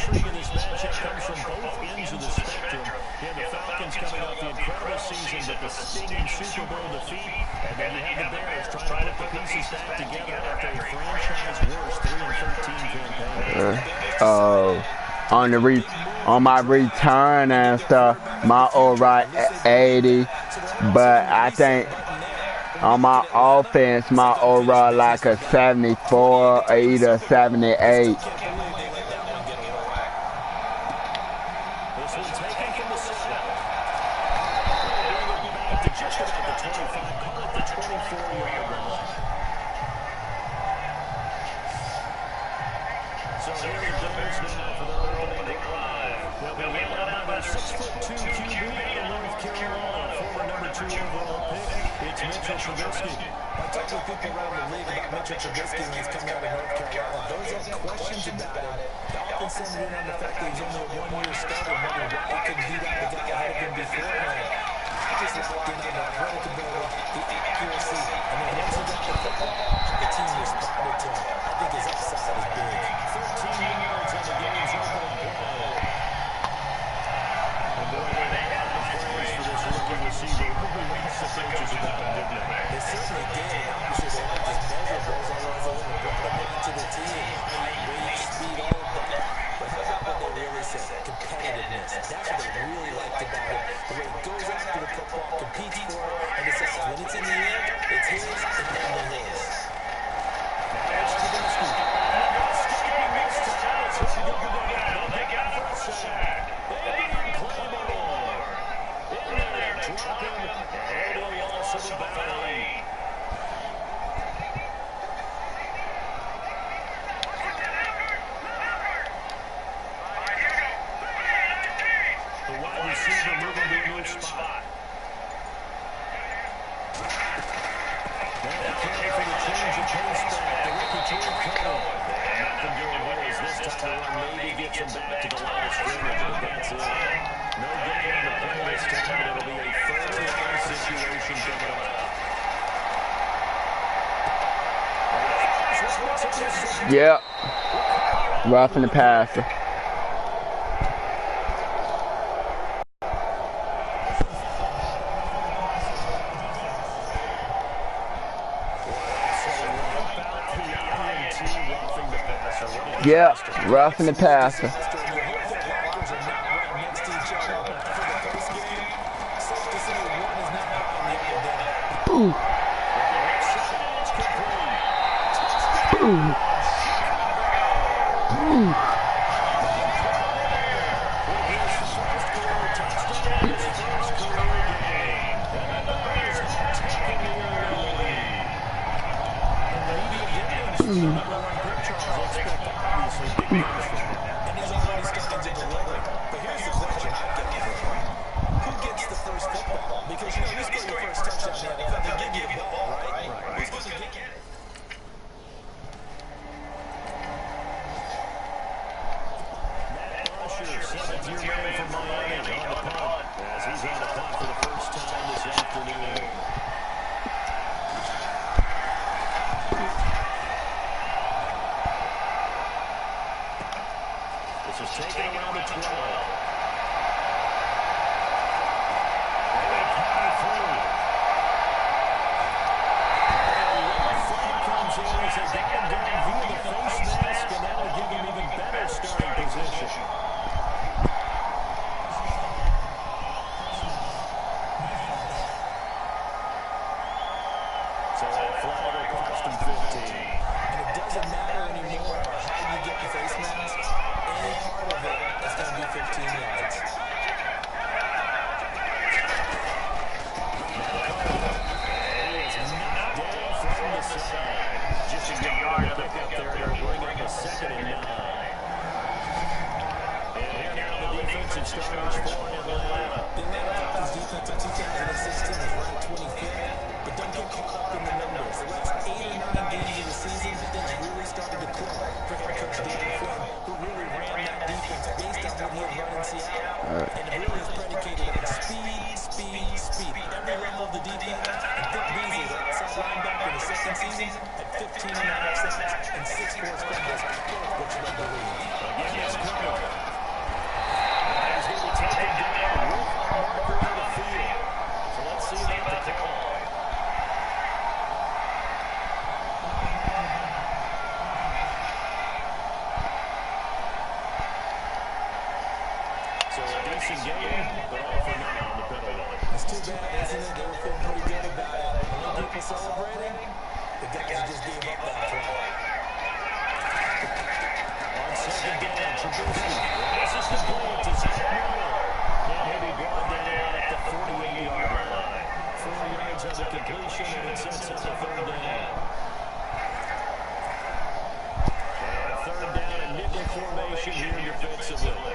intrigue in this matchup comes from both ends of the spectrum. Yeah, the Falcons coming off the incredible season, but the stinging Super Bowl defeat. And then you have the Bears trying to put the pieces back together after a franchise-worst 3-13 campaign. On my return and stuff, my overall 80, but I think on my offense, my overall like a 74 or either 78. Yep. Roughing the passer. Yep. Roughing the passer. Ooh. Ooh. At 15.5 seconds and 6 forced fumbles, both which led the league. Again, it's Cooper. So a decent game, but all for now on the penalty. It's too bad, isn't it? They were feeling pretty good about it. When people celebrating, the guys who just gave up that play. On second down, Trubisky. This is the play to Zach Miller. And he'll be brought down at the 48-yard line. 4 yards on the completion, and it sets up a third down. And third down and nickel formation here defensively.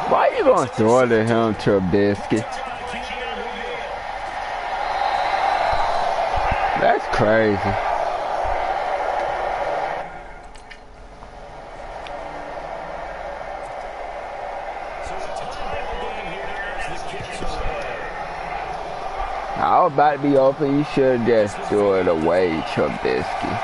Why you gonna throw to him, Trubisky? That's crazy. I was about to be open. You should just throw it away, Trubisky.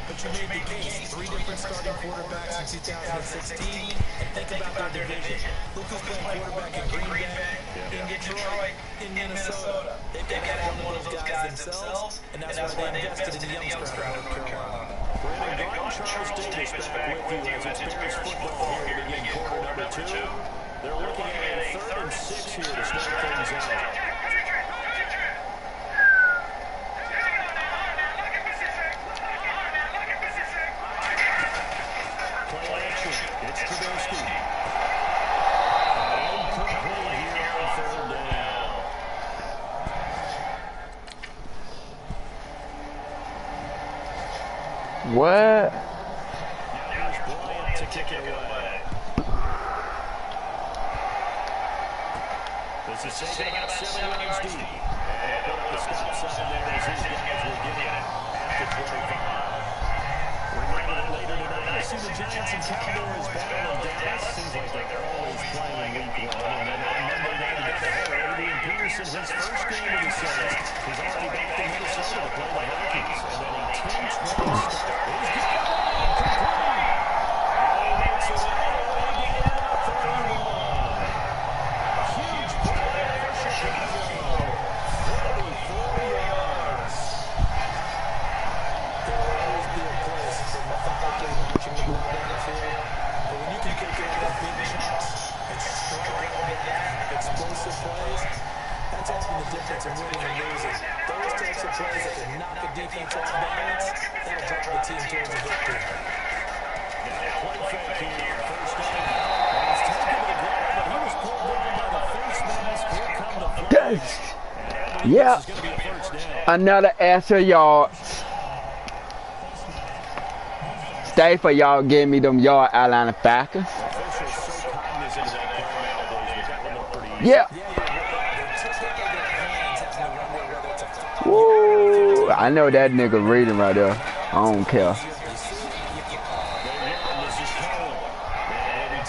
But you made the case. 3 different starting quarterbacks in 2016. And think about their division. Look who's playing quarterback in Green Bay, in Detroit, in Minnesota. They've got to have one of those guys themselves, and that's why they invested in the youngster out of North Carolina. Brandon Garden, Charles Davis back with you as it's Bears football here to begin quarter number 2. They're looking at a 3rd and 6 here to start things out. What? Here's Bryant to kick it away. This is taken about 7 yards deep. And put up the stop sign there as these guys will get it after 25. Remember that later tonight, you see the Giants and Cowboys battling Dallas. Seems like they're always playing week 1. And then on Monday night, Adrian Peterson, his first game of the season, he's already back to Minnesota to play the Vikings. And then a 10-20 start. Yeah, another extra yard. Stay for y'all give me them yard, Atlanta Falcons. Yeah. Woo, I know that nigga reading right there. I don't care.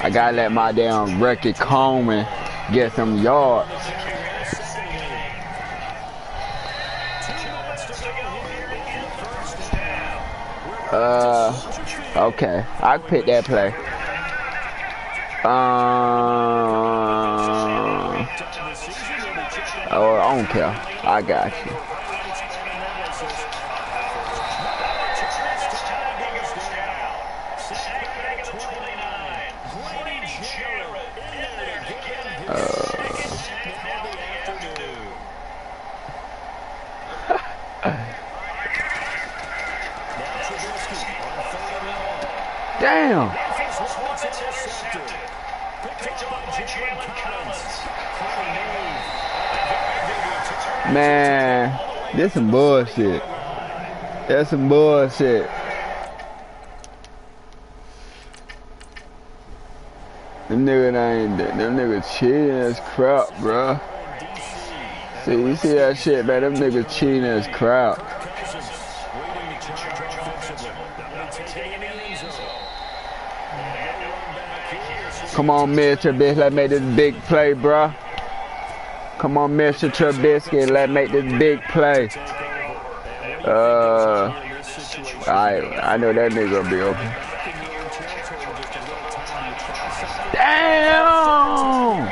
I gotta let my damn Ricky Coleman get some yards. Okay, I can pick that play. Oh, I don't care. I got you. Damn. Man, this some bullshit. That's some bullshit. Them niggas cheating as crap, bruh. See, you see that shit, man? Them niggas cheating as crap. Come on, Mr. Trubisky, let's make this big play, bruh. Come on, Mr. Trubisky, let's make this big play. I know that nigga gonna be open. Damn!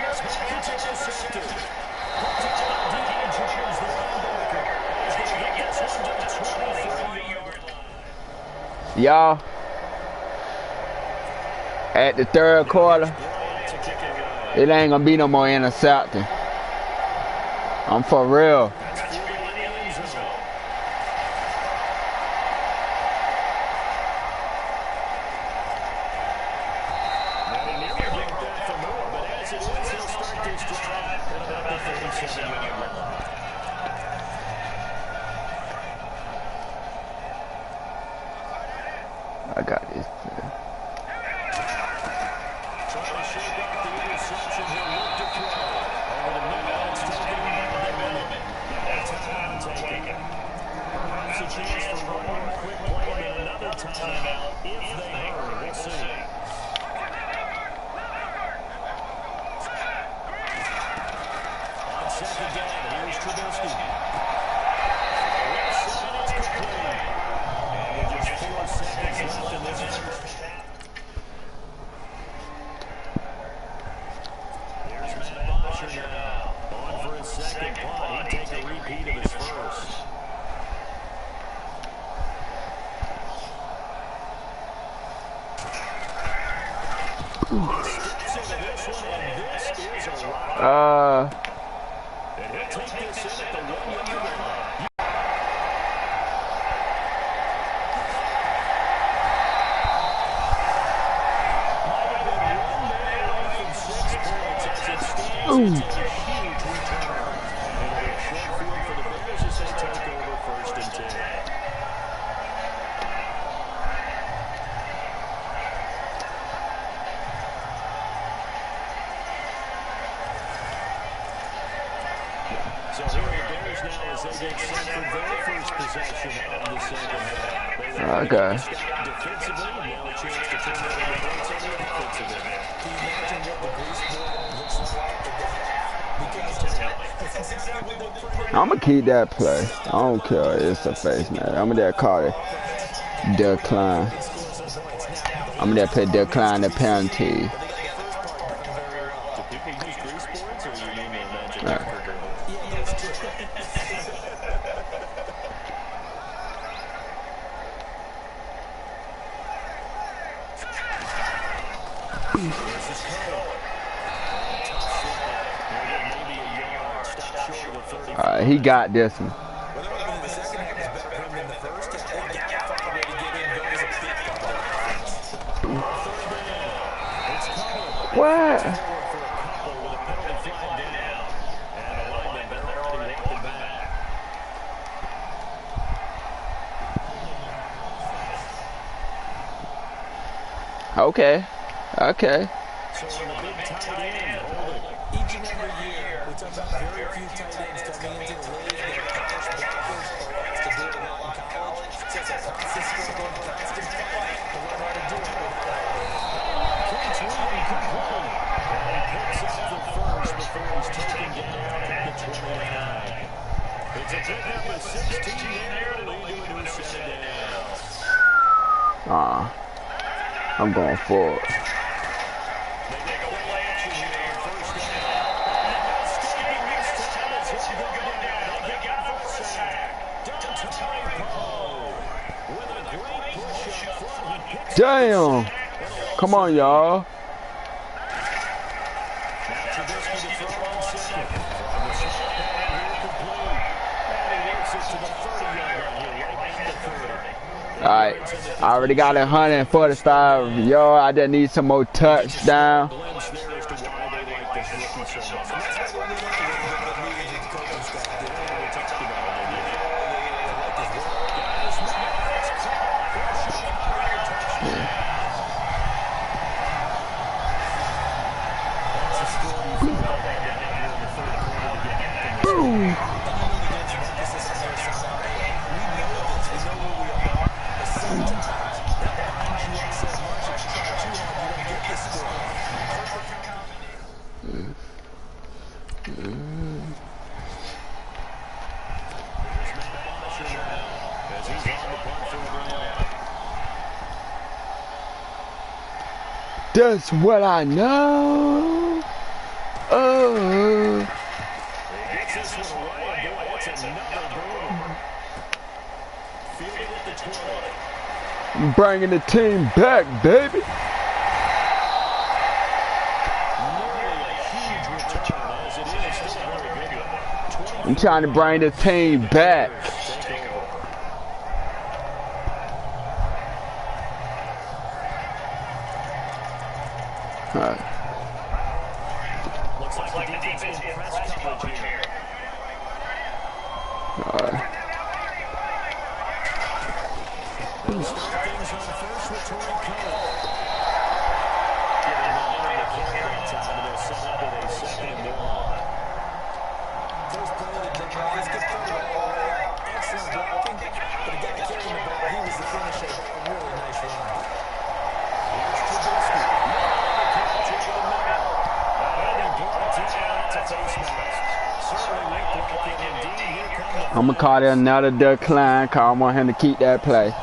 Y'all, at the third quarter, it ain't gonna be no more intercepting. I'm for real. I got this. Okay. I'm gonna keep that play. I don't care. It's a face, man. I'm gonna call it decline. I'm gonna put decline the penalty. He got this one. What? Okay. Okay. Each and every year, we talk about very few tight ends coming into the league that are college blockers or likes to do it well in college. So it's a constant struggle, constant fight to learn how to do it without it. He picks up the first before he's taken down at the 29. It's a pickup of 16 there to lead to a new set down. I'm going forward. Damn! Come on, y'all. Alright, I already got 145 yards. I just need some more touchdown. Blends there as to why they like this rookie so much. And that's why they like it. What we as a coaching staff did. We talked about it. They like his work. Boom. That's what I know. Oh. Bringing the team back, baby. I'm trying to bring the team back. Looks like the defense in press coverage here. Things on first return cover. Giving the line a carry time, and they'll set up with a second and one. First play of the drive, let's get started. Excellent blocking, but he got to carry the ball. He was the finisher. A really nice run. Here's Trubisky. I'm gonna call it another decline, cause I want him to keep that play.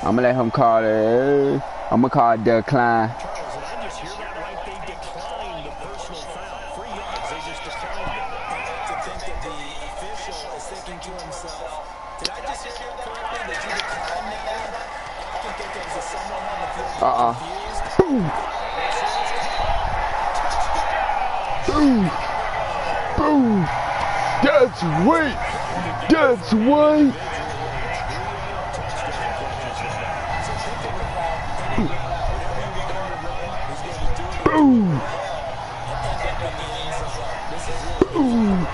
I'm gonna let him call it. I'm gonna call it decline. Charles, did I just hear that right? They declined the personal foul. 3 yards, they just declined it. I like to think that the official is thinking to himself, did I just hear that correctly? That you declined that? I think that there was someone on the field confused. Boom. Boom. That's weight. That's weight. Boom. Boom.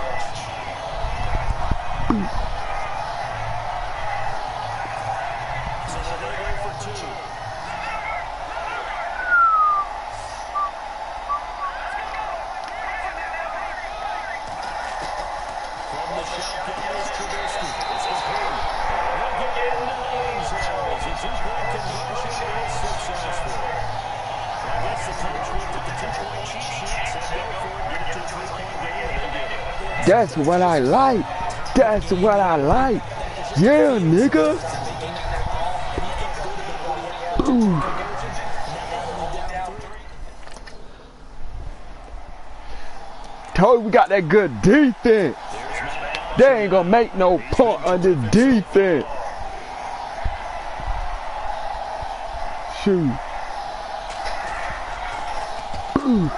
That's what I like. That's what I like. Yeah, nigga. Ooh. Told you we got that good defense. They ain't gonna make no point on this defense. Shoot. Ooh.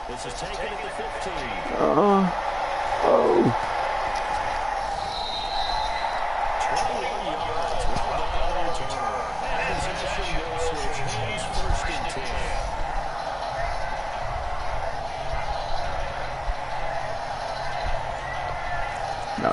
This is taken at the 15. Oh. 21 yards. Well done on the return. And possession will switch hands, first and 10. No.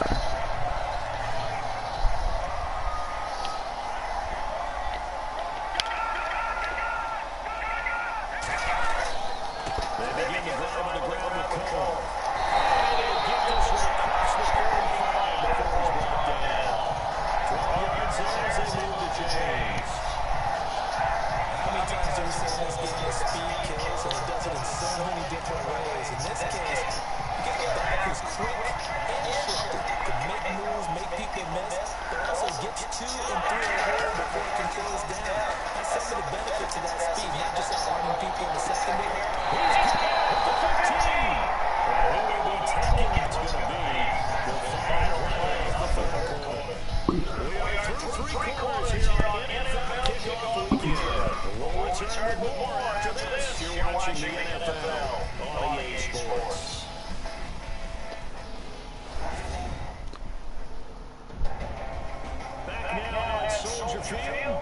field.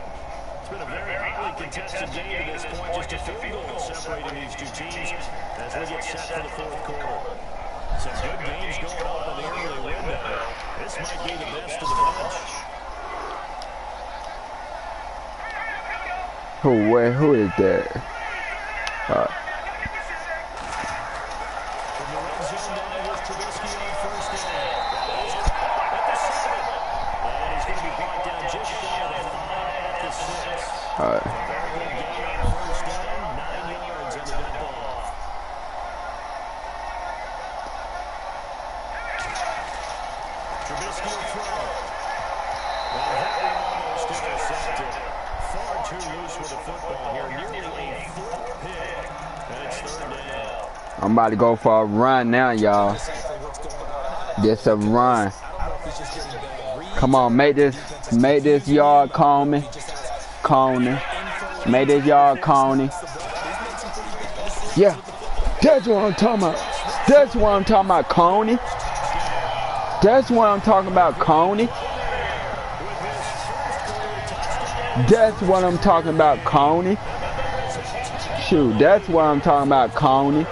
It's been a very highly contested game to this point. Just a field goal separating these two teams as we get set for the fourth quarter. Some good games going on in the early window. This might be the best of the bunch. Who is that? From the red zone now, here's Trubisky on first down. He's caught at the 7. And he's going to be brought down just shy of the 5 at the 6. All right. Very good gain on first down, 9 yards on the dead ball. Trubisky will throw. Well, that one almost intercepted. Far too loose with the football here. Nearly a full pick. And it's third down. I'm about to go for a run now, y'all. Just a run. Come on, make this yard Coney. Make this yard Coney. Yeah, that's what I'm talking about. That's what I'm talking about, Coney. That's what I'm talking about, Coney. That's what I'm talking about, Coney. Shoot, that's what I'm talking about, Coney.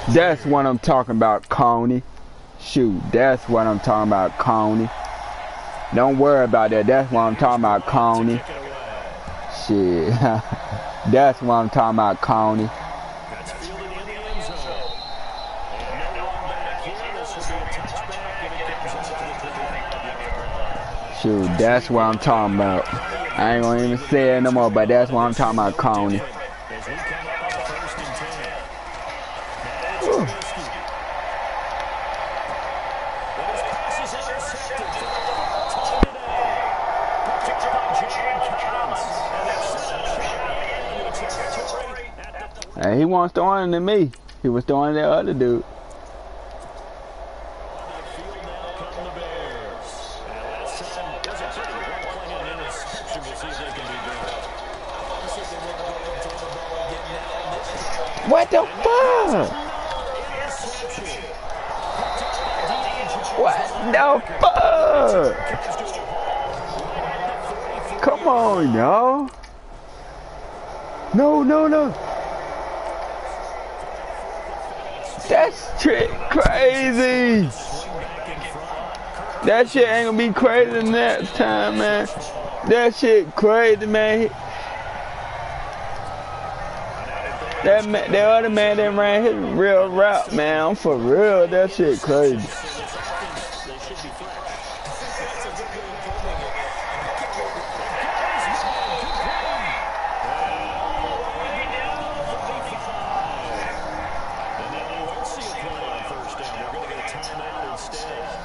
That's what I'm talking about, Coney. Shoot, that's what I'm talking about, Coney. Don't worry about that. That's what I'm talking about, Coney. Shit. That's what I'm talking about, Coney. Shoot, that's what I'm talking about. I ain't gonna even say it no more, but that's what I'm talking about, Coney. Hey, he wasn't throwing it to me. He was throwing it to the other dude. What the fuck? What the fuck? Come on, y'all. No. That's crazy. That shit ain't gonna be crazy next time, man. That shit crazy, man. That other man that ran his real route, man. I'm for real. That shit crazy.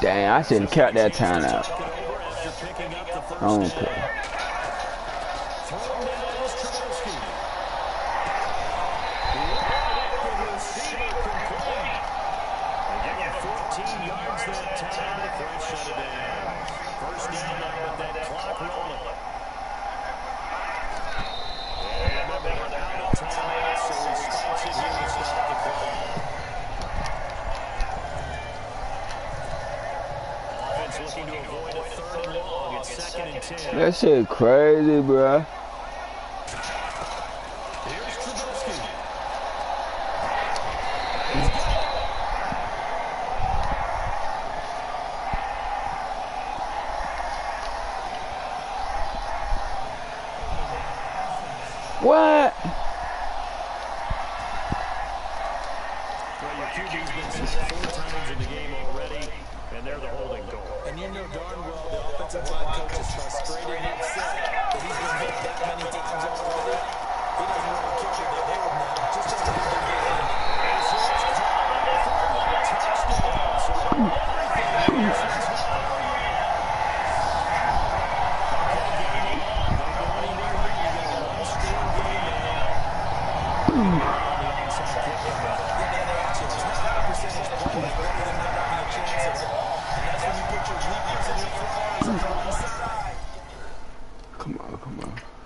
Dang, I shouldn't cut that time out. I don't care. That shit crazy, bruh. What? Well, your QB's been sacked 4 times in the game already, and they're the holding goal. And you know darn well the offensive line coach is frustrated and upset that he's been hit that many times already. He doesn't really care that they hit him now. Just has to get their game.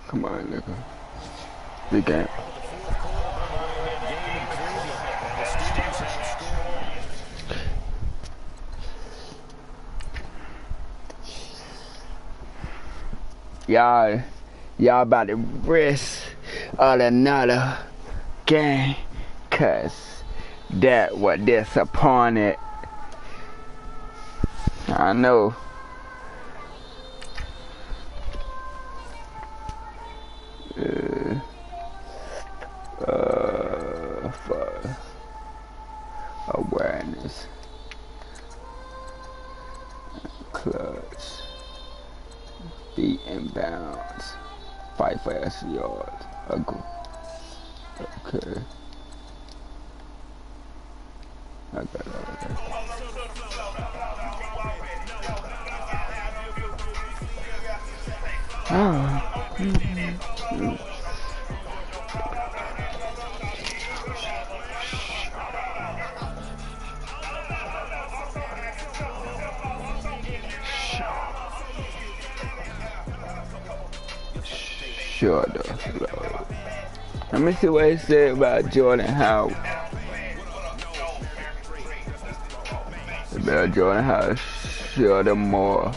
Come on, nigga. Big game. y'all about to risk another game, cause that was disappointed. I know. For awareness, clutch, beat and bounce, fight for extra yards. Okay. Sure though. Let me see what he said about Jordan Howard. About Jordan Howard, sure more.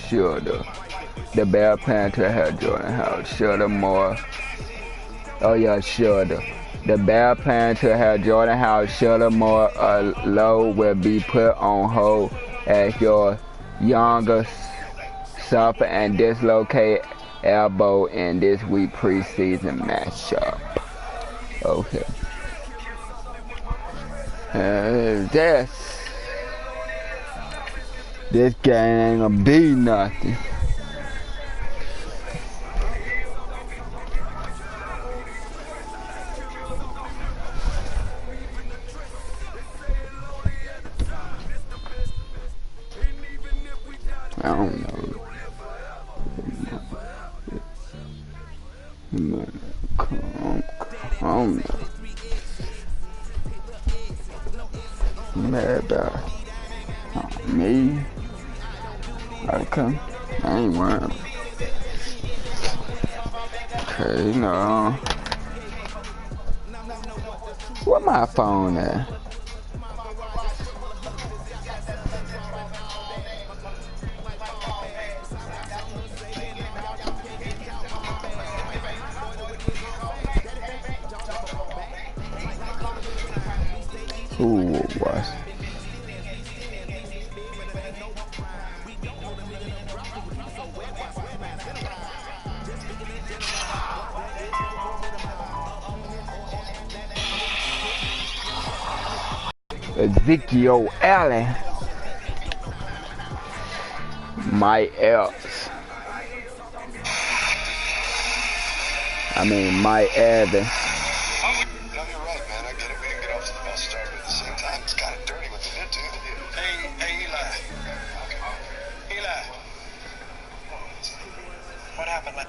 Sure though. The Bear plan to have Jordan Howard, sure more. Oh yeah, sure though. The Bear plan to have Jordan Howard, sure more. Low will be put on hold as your younger suffer and dislocate elbow in this week preseason matchup. Okay. This game ain't gonna be nothing. I don't know. Come. Mad about me. Okay. I ain't worried. Okay, no. Where my phone at? Ooh, what? Ezekiel Allen. Mike Evans. Evans. What happened?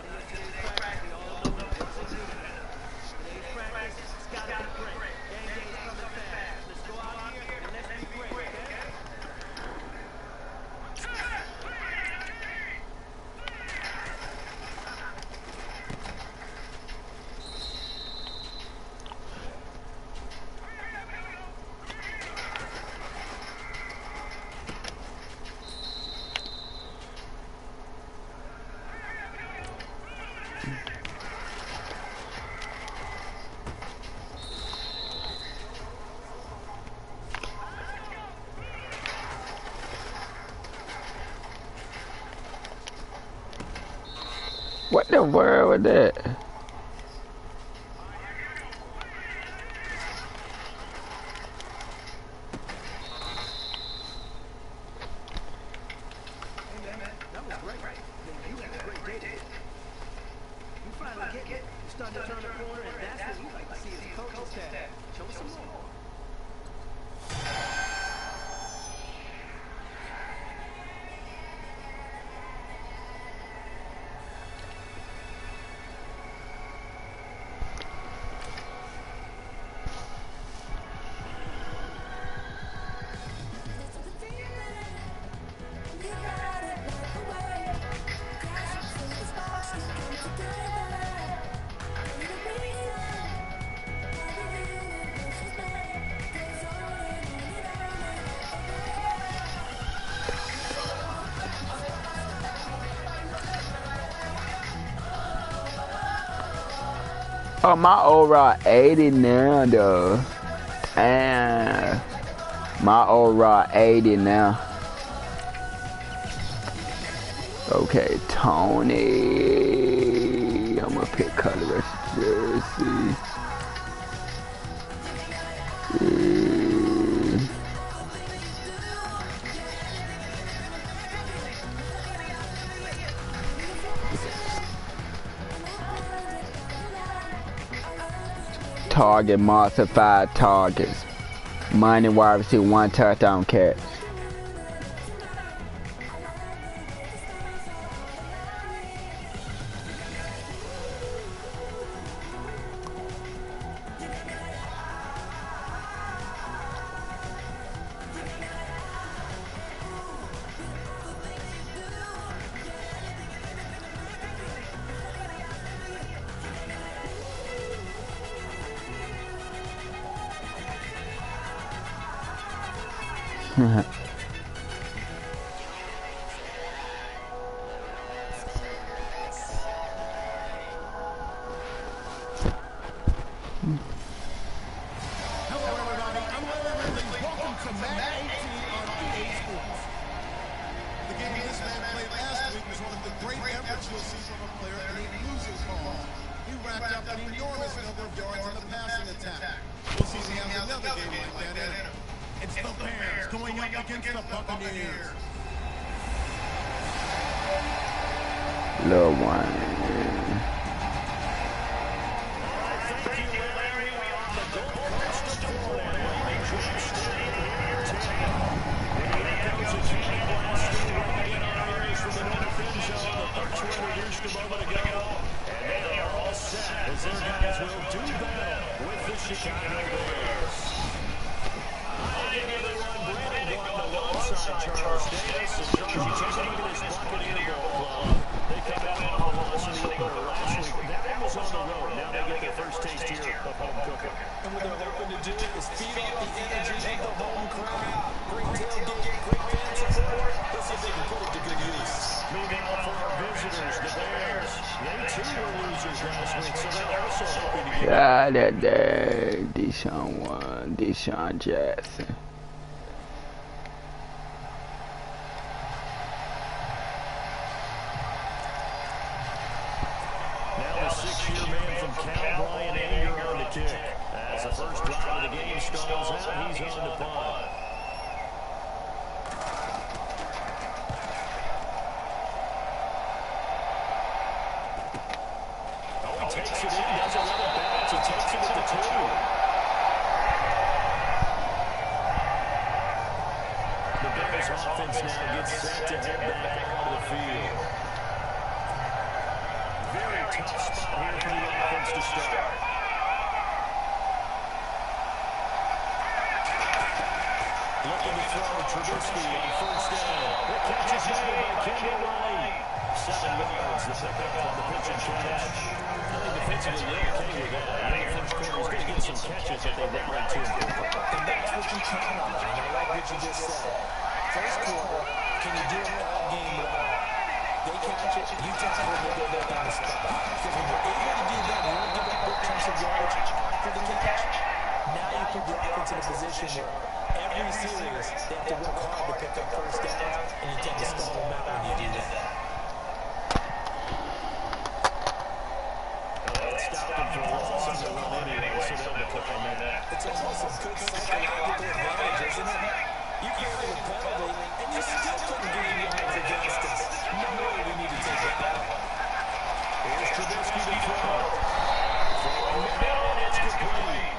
What the world was that? Oh, my overall 80 now, though. And my overall 80 now. Okay, Tony. I'm gonna pick colorless jersey. Target, monster 5 targets. Money wide receiver, 1 touchdown catch. Little one. God, that day, Deshaun Jackson. Now the 6-year man from Cal, Brian Anger on the kick. As the first drive of the game stalls out, he's on the punt. Takes it in, doesn't let it bounce. He takes it at the 2. The Bears offense now gets set to head back out of the field. Very tough spot here for the offense to start. Looking to throw Trubisky on first down. The catch is made by Kendall Wright. 7 yards, the pickup on the pitch and catch. Defensively, they're okay with that. I think the first quarter is going to get some catches that they rallied to. And that's what you count on. And I like what you just said. First quarter, can you do it all game long? They catch it, you tackle it, they go back on the spot. Because when you're able to do that, you don't give up big chunks of yardage after the catch. Now you put your offense in a position where every series they have to work hard to pick up first downs, and you tend to stall them out when you do that. It's almost a good psychological advantage, isn't it? You carry the penalty, and you still couldn't gain yards against us. No way we need to take that out. Here's Trubisky to throw. Throwing middle, and it's complete.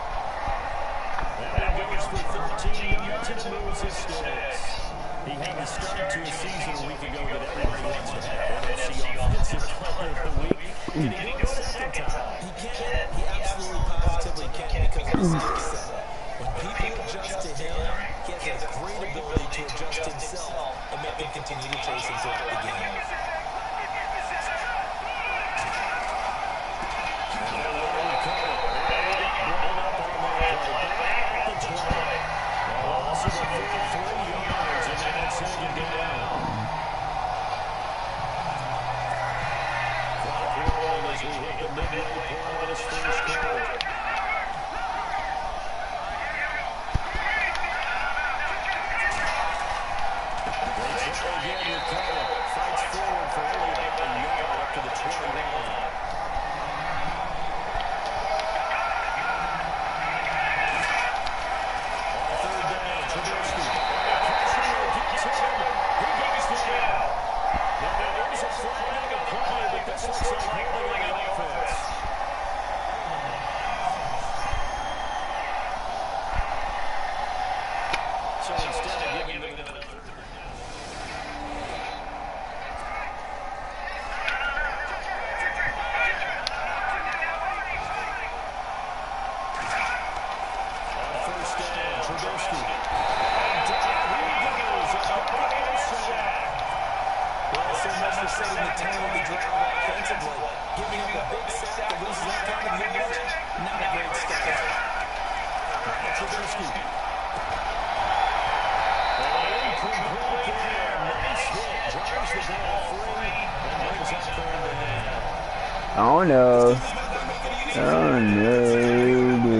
That one goes for 13 yards and moves his sticks. He had the start to a season a week ago that everybody wants to have. NFC Offensive Player of the Week. Can he do it a second time? He can. He absolutely positively can because of his skill set. When people adjust to him, he has a great ability to adjust himself and make them continue to chase him throughout the game. Midway point of this first quarter. don't know. I don't know. He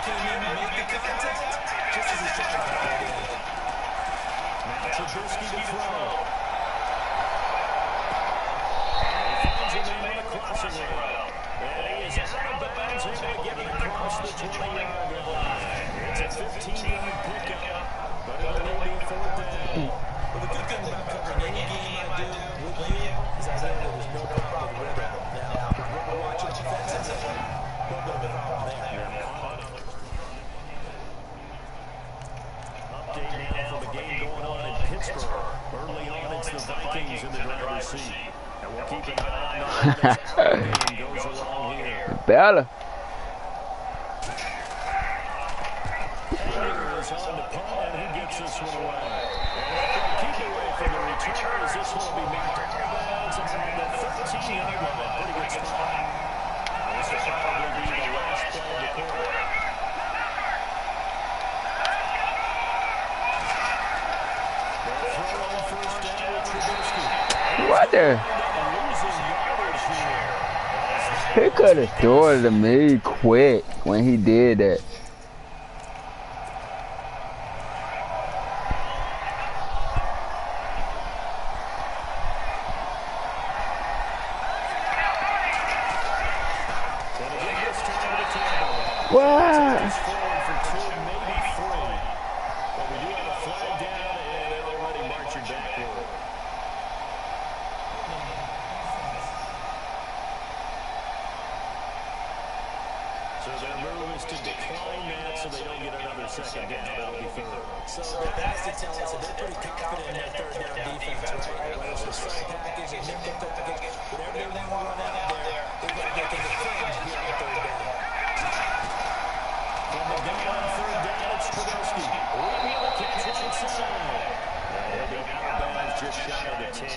came in, made the contact, just as his shot was going in. Now Trubisky to throw. He finds him in on a crossing route. And he is out of bounds, able to get it across the 20-yard line. It's a 15-yard pickup, but it'll only be a 4th down. Well, the good thing about covering any game I do with you is I know there's no problem with rhythm. Now, with what we're watching defensively, a little bit of a problem there. Update now for the game going on in Pittsburgh. Early on, it's the Vikings in the driver's seat. And we'll keep an eye on that as our game goes along here. Better. Hager is on the punt, and he gets this one away. And they'll keep away from the return as this one will be knocked out of bounds and on the 13-yard line. Pretty good spot. This will probably be the last play of the quarter. They'll throw on 1st down with Trubisky. What the? Losing yardage here. He could have thrown it to me quick when he did that. What? Forward for 2, maybe 3. But we do have a flag down, and they're already marching backward. So their move is to decline that so they don't get another 2nd down. That'll be 3rd. So that has to tell us that they're pretty confident in their 3rd down defense, right? Whether it's a strike package, a nickel package, whatever they want to run out there, they can defend here on 3rd down. From the gun on 3rd down, it's Trubisky. Right on the catch right side. And he'll be out of bounds just shy of the 10.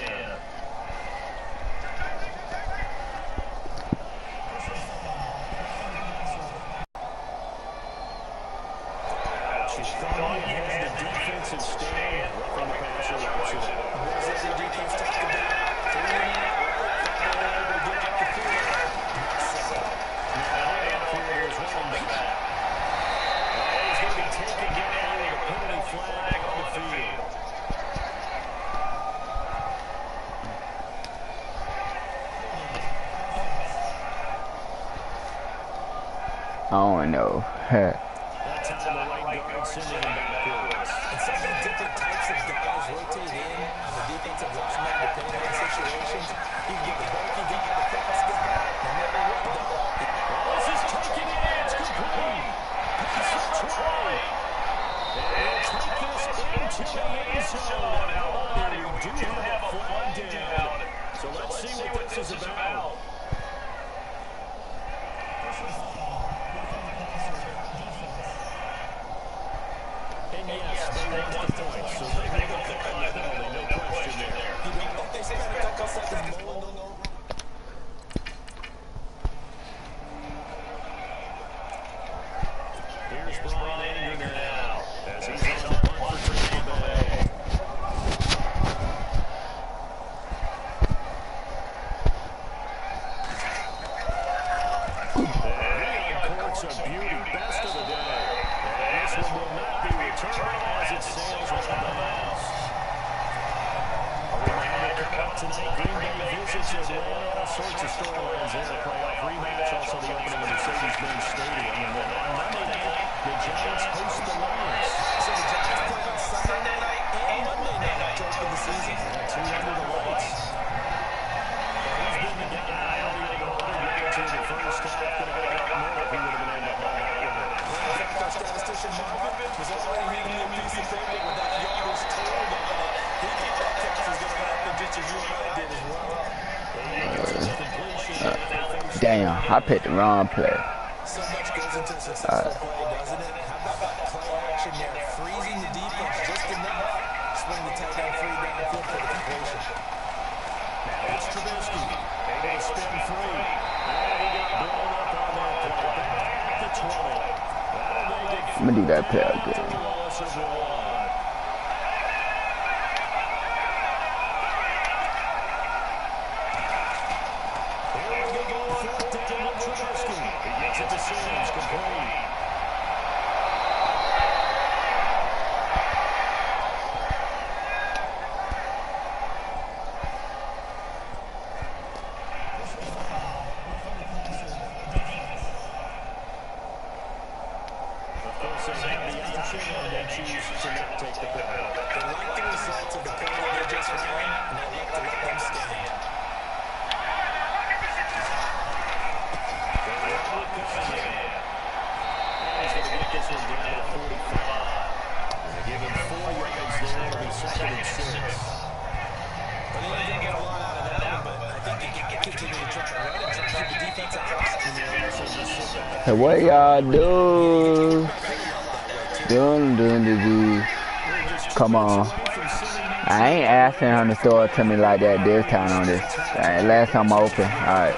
She's throwing it in the defensive stand. From the passer right side. What does every defense talk about? 3 and out, right? Able to get up the field. Now, here is running back. He's going to be taken down with a penalty flag on the field. I don't know. That time the right guard sending him backwards. And so many different types of guys rotate in on the defensive line now, depending on the situations. You can get the bulky guy, the fast guy, no matter what, though. This is taken in. It's complete. Pass to Troy. And he'll take this into the end zone. And we do have that flag down. So let's see what this is about. And yes, they want the point, so they make a call on the penalty, no question there. You don't think they spent a couple seconds mulling over? Here's Brian Anger now, as he's on the punt for Tampa Bay. And he uncorks a beauty, best of the day. And this one will not be returned as it sails out of bounds. A reminder coming up tonight, Green Bay visits Atlanta. All sorts of storylines there. A playoff rematch, also the opening of Mercedes-Benz Stadium. And then on Monday night, the Giants host the Lions. So the Giants play on Sunday night and Monday night to open the season. Two under the lights. He's been the guy all year long. Yards in the first half. Could have got more if he would have been able to hold out with it. In fact, our statistician Marvin was already reading me a piece of paper with that yardage told on it. He thought that catch was going to happen just as you and I did as well. Damn, I picked the wrong play. So much goes into a successful play, doesn't it? How about that play action there? Freezing the defense just enough. Swing the tight end free downfield for the completion. Now it's Trubisky. Able to spin free. And he got blown up on that play. Back at the 20. I'm gonna do that play again. Loss of 1. He gets it to Sims, complete. Of course, they have the option, and they choose to not take the penalty. They like the results of the play that they just ran, and they like to let them stand. He's going to get this one down to 45. They give him 4 yards there. It'll be 2nd and 6. Well, they didn't get a lot out of that one, but I think they can continue to try to run and try to keep the defense honest. And they also just sit back. Hey, what y'all do? Doing. Come on. I ain't asking him to throw it to me like that this time on this. Last time open. All right.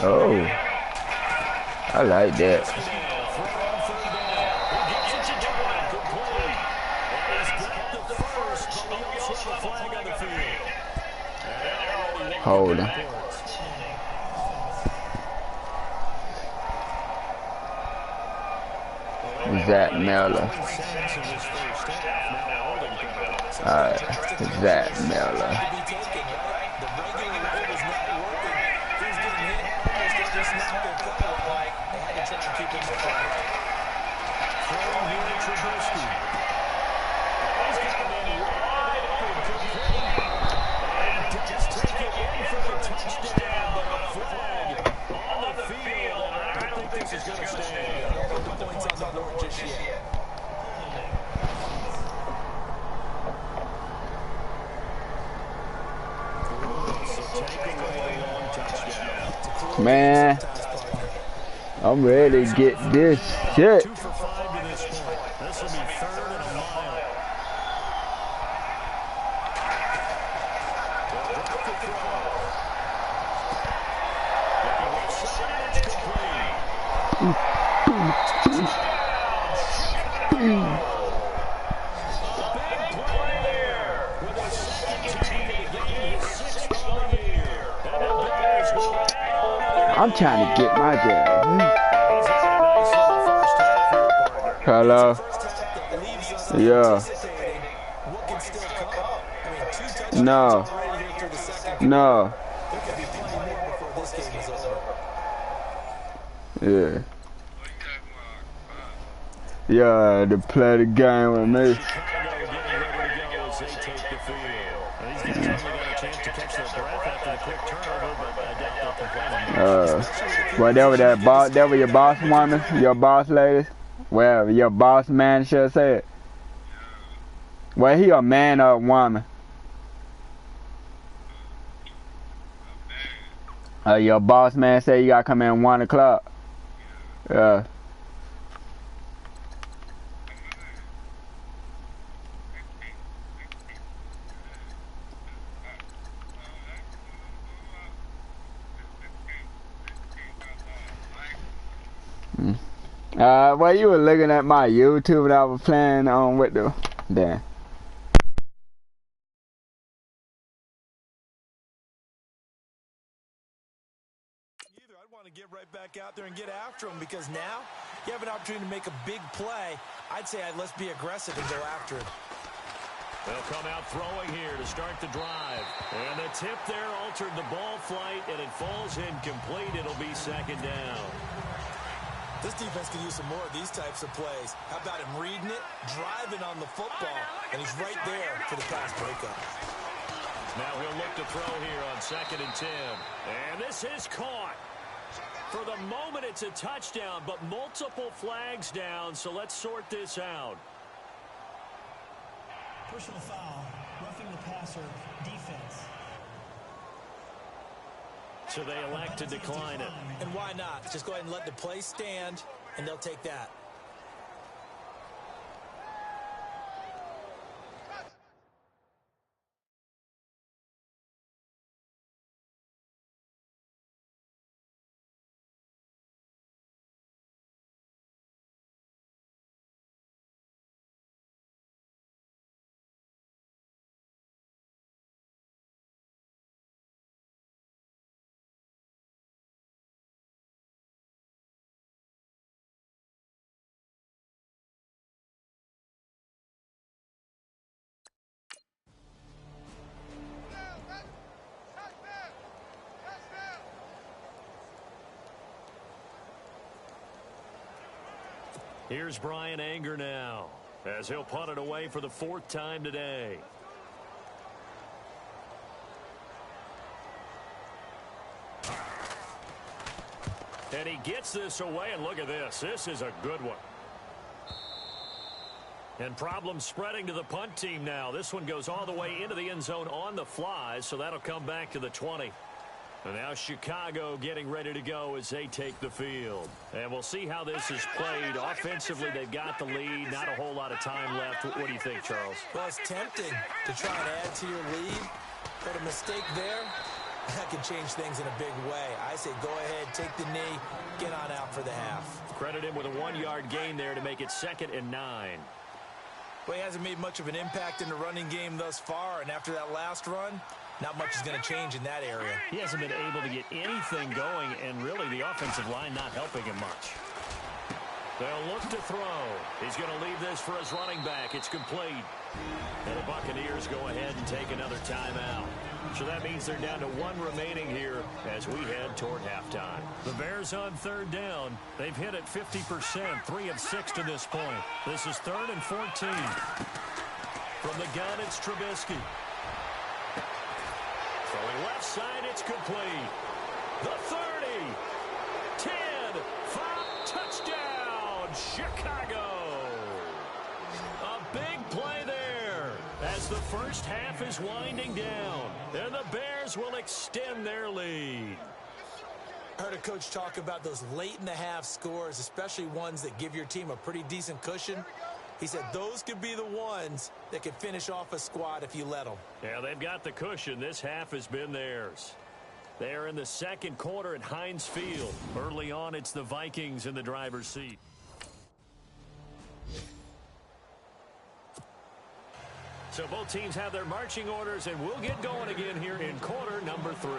Oh, I like that. Holding. Zach Miller. Alright, Zach Miller. Man, I'm ready to get this shit. 2 for 5 to this point. This will be 3rd and a mile. They'll drop the throw. Looking left side, it's complete. A big play there. With a 2nd TD of the game, his 6th on the year. And the Bears will hang on. I'm trying to get my jab. He's had a nice little first half here, partner. Hello. Yeah. No. No. Yeah. Yeah, to play the game with me. Chicago getting ready to go as they take the field. These guys only got a chance to catch their breath after the quick turnover, but I doubt they'll complain. Well, that was your boss woman, your boss lady. Well, your boss man should say it. Well, he a man or a woman? Your boss man said you gotta come in 1 o'clock. Yeah. Well, you were looking at my YouTube that I was playing on with the damn. I'd want to get right back out there and get after him, because now you have an opportunity to make a big play. I'd say let's be aggressive and go after him. They'll come out throwing here to start the drive. And the tip there altered the ball flight, and it falls incomplete. It'll be 2nd down. This defense can use some more of these types of plays. How about him reading it, driving on the football, and he's right there for the pass breakup. Now he'll look to throw here on 2nd and 10. And this is caught. For the moment, it's a touchdown, but multiple flags down, so let's sort this out. Personal foul, roughing the passer, defense. So they elect to decline it. And why not? Just go ahead and let the play stand, and they'll take that. Here's Brian Anger now, as he'll punt it away for the 4th time today. And he gets this away, and look at this. This is a good one. And problems spreading to the punt team now. This one goes all the way into the end zone on the fly, so that'll come back to the 20. And now Chicago getting ready to go as they take the field. And we'll see how this is played. Offensively, they've got the lead. Not a whole lot of time left. What do you think, Charles? Well, it's tempting to try and add to your lead, but a mistake there, that can change things in a big way. I say go ahead, take the knee, get on out for the half. Credit him with a 1-yard gain there to make it 2nd and 9. Well, he hasn't made much of an impact in the running game thus far, and after that last run, not much is going to change in that area. He hasn't been able to get anything going, and really the offensive line not helping him much. They'll look to throw. He's going to leave this for his running back. It's complete. And the Buccaneers go ahead and take another timeout. So that means they're down to 1 remaining here as we head toward halftime. The Bears on 3rd down. They've hit it 50%, 3 of 6 to this point. This is 3rd and 14. From the gun, it's Trubisky. Throwing left side, it's complete. The 30, 10, 5, touchdown, Chicago. A big play there as the first half is winding down, and the Bears will extend their lead. I heard a coach talk about those late-in-the-half scores, especially ones that give your team a pretty decent cushion. He said those could be the ones that could finish off a squad if you let them. Yeah, they've got the cushion. This half has been theirs. They're in the 2nd quarter at Heinz Field. Early on, it's the Vikings in the driver's seat. So both teams have their marching orders, and we'll get going again here in quarter number 3.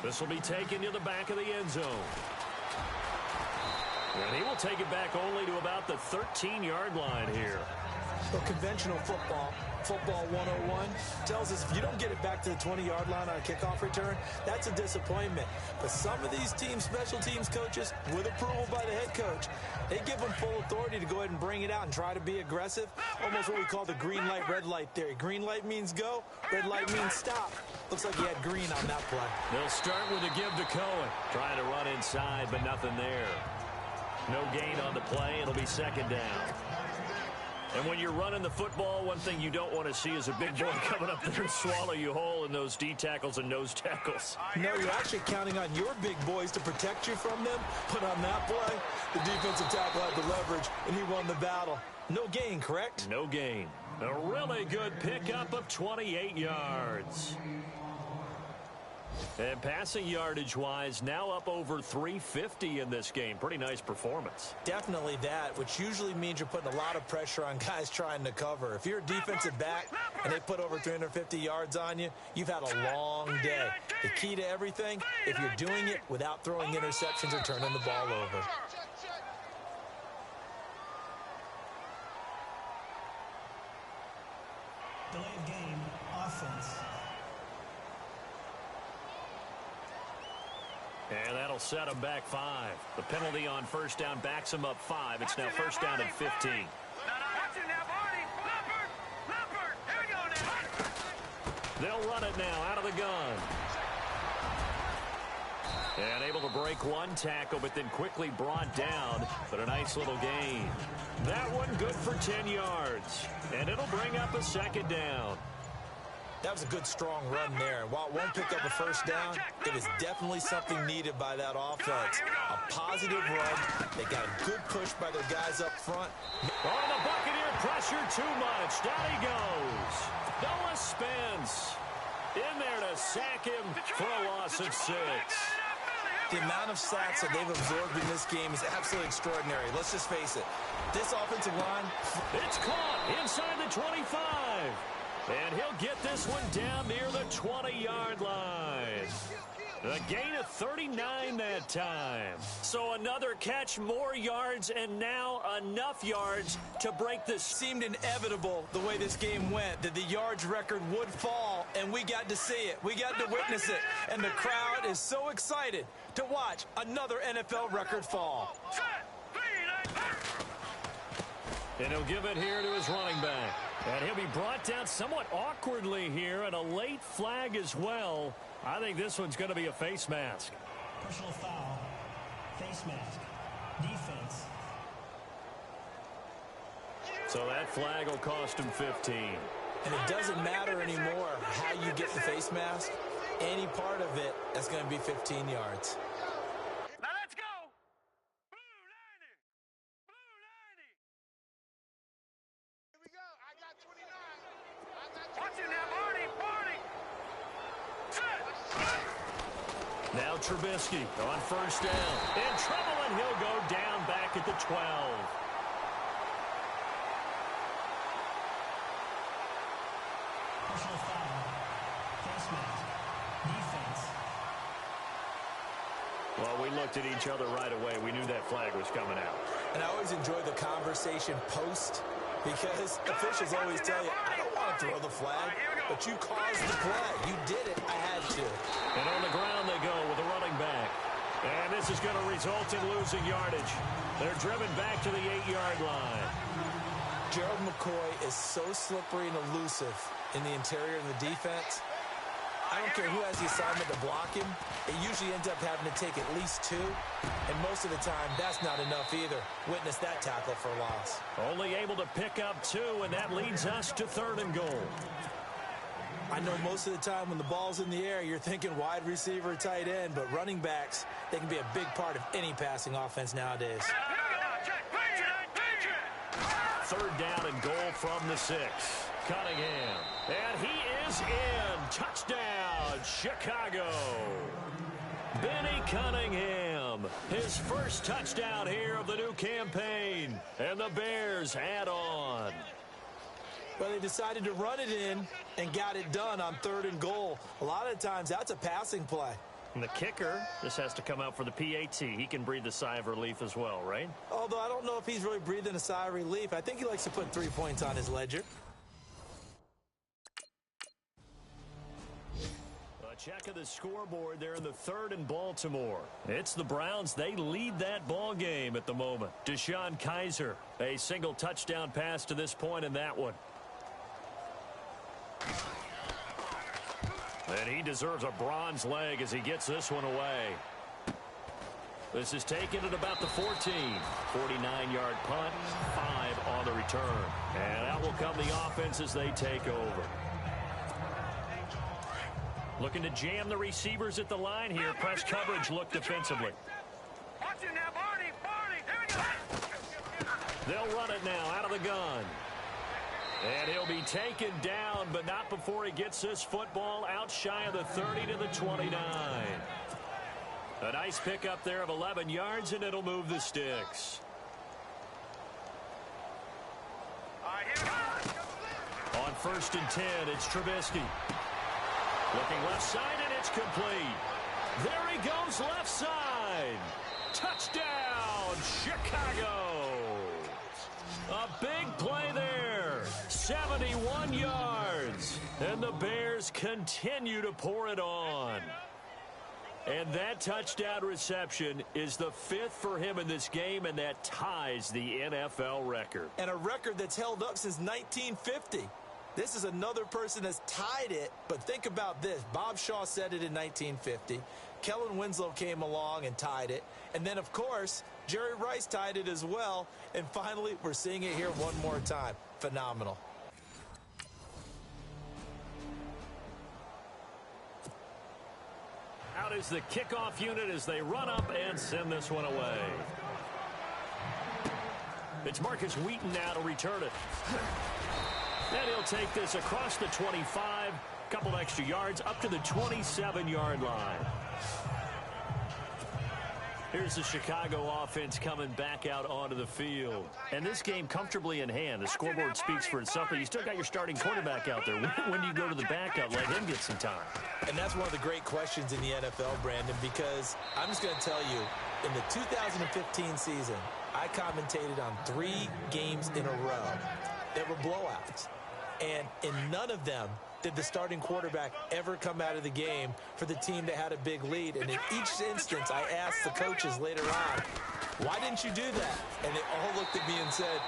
This will be taken to the back of the end zone. And he will take it back only to about the 13-yard line here. So conventional football 101, tells us if you don't get it back to the 20-yard line on a kickoff return, that's a disappointment. But some of these teams, special teams coaches, with approval by the head coach, they give them full authority to go ahead and bring it out and try to be aggressive. Almost what we call the green light, red light theory. Green light means go, red light means stop. Looks like he had green on that play. They'll start with a give to Cohen. Trying to run inside, but nothing there. No gain on the play. It'll be 2nd down. And when you're running the football, one thing you don't want to see is a big boy coming up there and swallow you whole in those D tackles and nose tackles. No, you're actually counting on your big boys to protect you from them. But on that play, the defensive tackle had the leverage, and he won the battle. No gain, correct? No gain. A really good pickup of 28 yards. And passing yardage-wise, now up over 350 in this game. Pretty nice performance. Definitely that, which usually means you're putting a lot of pressure on guys trying to cover. If you're a defensive back and they put over 350 yards on you, you've had a long day. The key to everything, if you're doing it without throwing interceptions or turning the ball over. Delay of game, offense. And that'll set them back 5. The penalty on first down backs them up 5. It's now first down and 15. They'll run it now out of the gun. And able to break one tackle, but then quickly brought down. But a nice little gain. That one good for 10 yards. And it'll bring up a 2nd down. That was a good, strong run there. While it won't pick up a first down, it is definitely something needed by that offense. A positive run. They got a good push by their guys up front. Oh, the Buccaneer pressure too much. Down he goes. Noah Spence in there to sack him for a loss of 6. The amount of sacks that they've absorbed in this game is absolutely extraordinary. Let's just face it. This offensive line. It's caught inside the 25. And he'll get this one down near the 20-yard line. A gain of 39 that time. So another catch, more yards, and now enough yards to break this. Seemed inevitable the way this game went, that the yards record would fall, and we got to see it. We got to witness it. And the crowd is so excited to watch another NFL record fall. And he'll give it here to his running back. And he'll be brought down somewhat awkwardly here, and a late flag as well. I think this one's going to be a face mask. Personal foul. Face mask. Defense. So that flag will cost him 15. And it doesn't matter anymore how you get the face mask. Any part of it, that's going to be 15 yards. Now let's go. Blue 90. Blue 90. Here we go. I got 29. Watch it now, Barney. Barney. Now Trubisky on first down. In trouble, and he'll go down back at the 12. Personal foul. Face mask. Defense. Well, we looked at each other right away. We knew that flag was coming out. And I always enjoy the conversation post because officials always tell you, I don't want to throw the flag, but you caused the play. You did it. I had to. And on the ground they go with a running back. And this is going to result in losing yardage. They're driven back to the 8-yard line. Gerald McCoy is so slippery and elusive in the interior of the defense. I don't care who has the assignment to block him. It usually ends up having to take at least 2. And most of the time, that's not enough either. Witness that tackle for loss. Only able to pick up 2, and that leads us to 3rd and goal. I know most of the time when the ball's in the air, you're thinking wide receiver, tight end, but running backs, they can be a big part of any passing offense nowadays. 3rd down and goal from the 6. Cunningham. And he is in. Touchdown, Chicago. Benny Cunningham. His first touchdown here of the new campaign. And the Bears add on. Well, they decided to run it in and got it done on 3rd and goal. A lot of times, that's a passing play. And the kicker, this has to come out for the PAT. He can breathe a sigh of relief as well, right? Although I don't know if he's really breathing a sigh of relief. I think he likes to put 3 points on his ledger. A check of the scoreboard there in the 3rd and Baltimore. It's the Browns. They lead that ball game at the moment. Deshaun Kaiser, a single touchdown pass to this point in that one. And he deserves a bronze leg as he gets this one away. This is taken at about the 14. 49-yard punt, 5 on the return. And out will come the offense as they take over. Looking to jam the receivers at the line here. Press coverage look defensively. Watch it now, Barney. Barney. Here we go. They'll run it now out of the gun. And he'll be taken down, but not before he gets this football out shy of the 30 to the 29. A nice pickup there of 11 yards, and it'll move the sticks. All right, here we go. On 1st and 10, it's Trubisky. Looking left side, and it's complete. There he goes left side. Touchdown, Chicago. A big play there. 71 yards. And the Bears continue to pour it on. And that touchdown reception is the 5th for him in this game, and that ties the NFL record. And a record that's held up since 1950. This is another person that's tied it, but think about this. Bob Shaw said it in 1950. Kellen Winslow came along and tied it. And then, of course, Jerry Rice tied it as well. And finally, we're seeing it here one more time. Phenomenal. Out is the kickoff unit as they run up and send this one away. It's Marcus Wheaton now to return it. And he'll take this across the 25, a couple extra yards, up to the 27-yard line. Here's the Chicago offense coming back out onto the field. And this game comfortably in hand. The scoreboard speaks for itself, but you still got your starting quarterback out there. When do you go to the backup, let him get some time? And that's one of the great questions in the NFL, Brandon, because I'm just going to tell you, in the 2015 season, I commentated on 3 games in a row that were blowouts. And in none of them did the starting quarterback ever come out of the game for the team that had a big lead. And in each instance, I asked the coaches later on, why didn't you do that? And they all looked at me and said,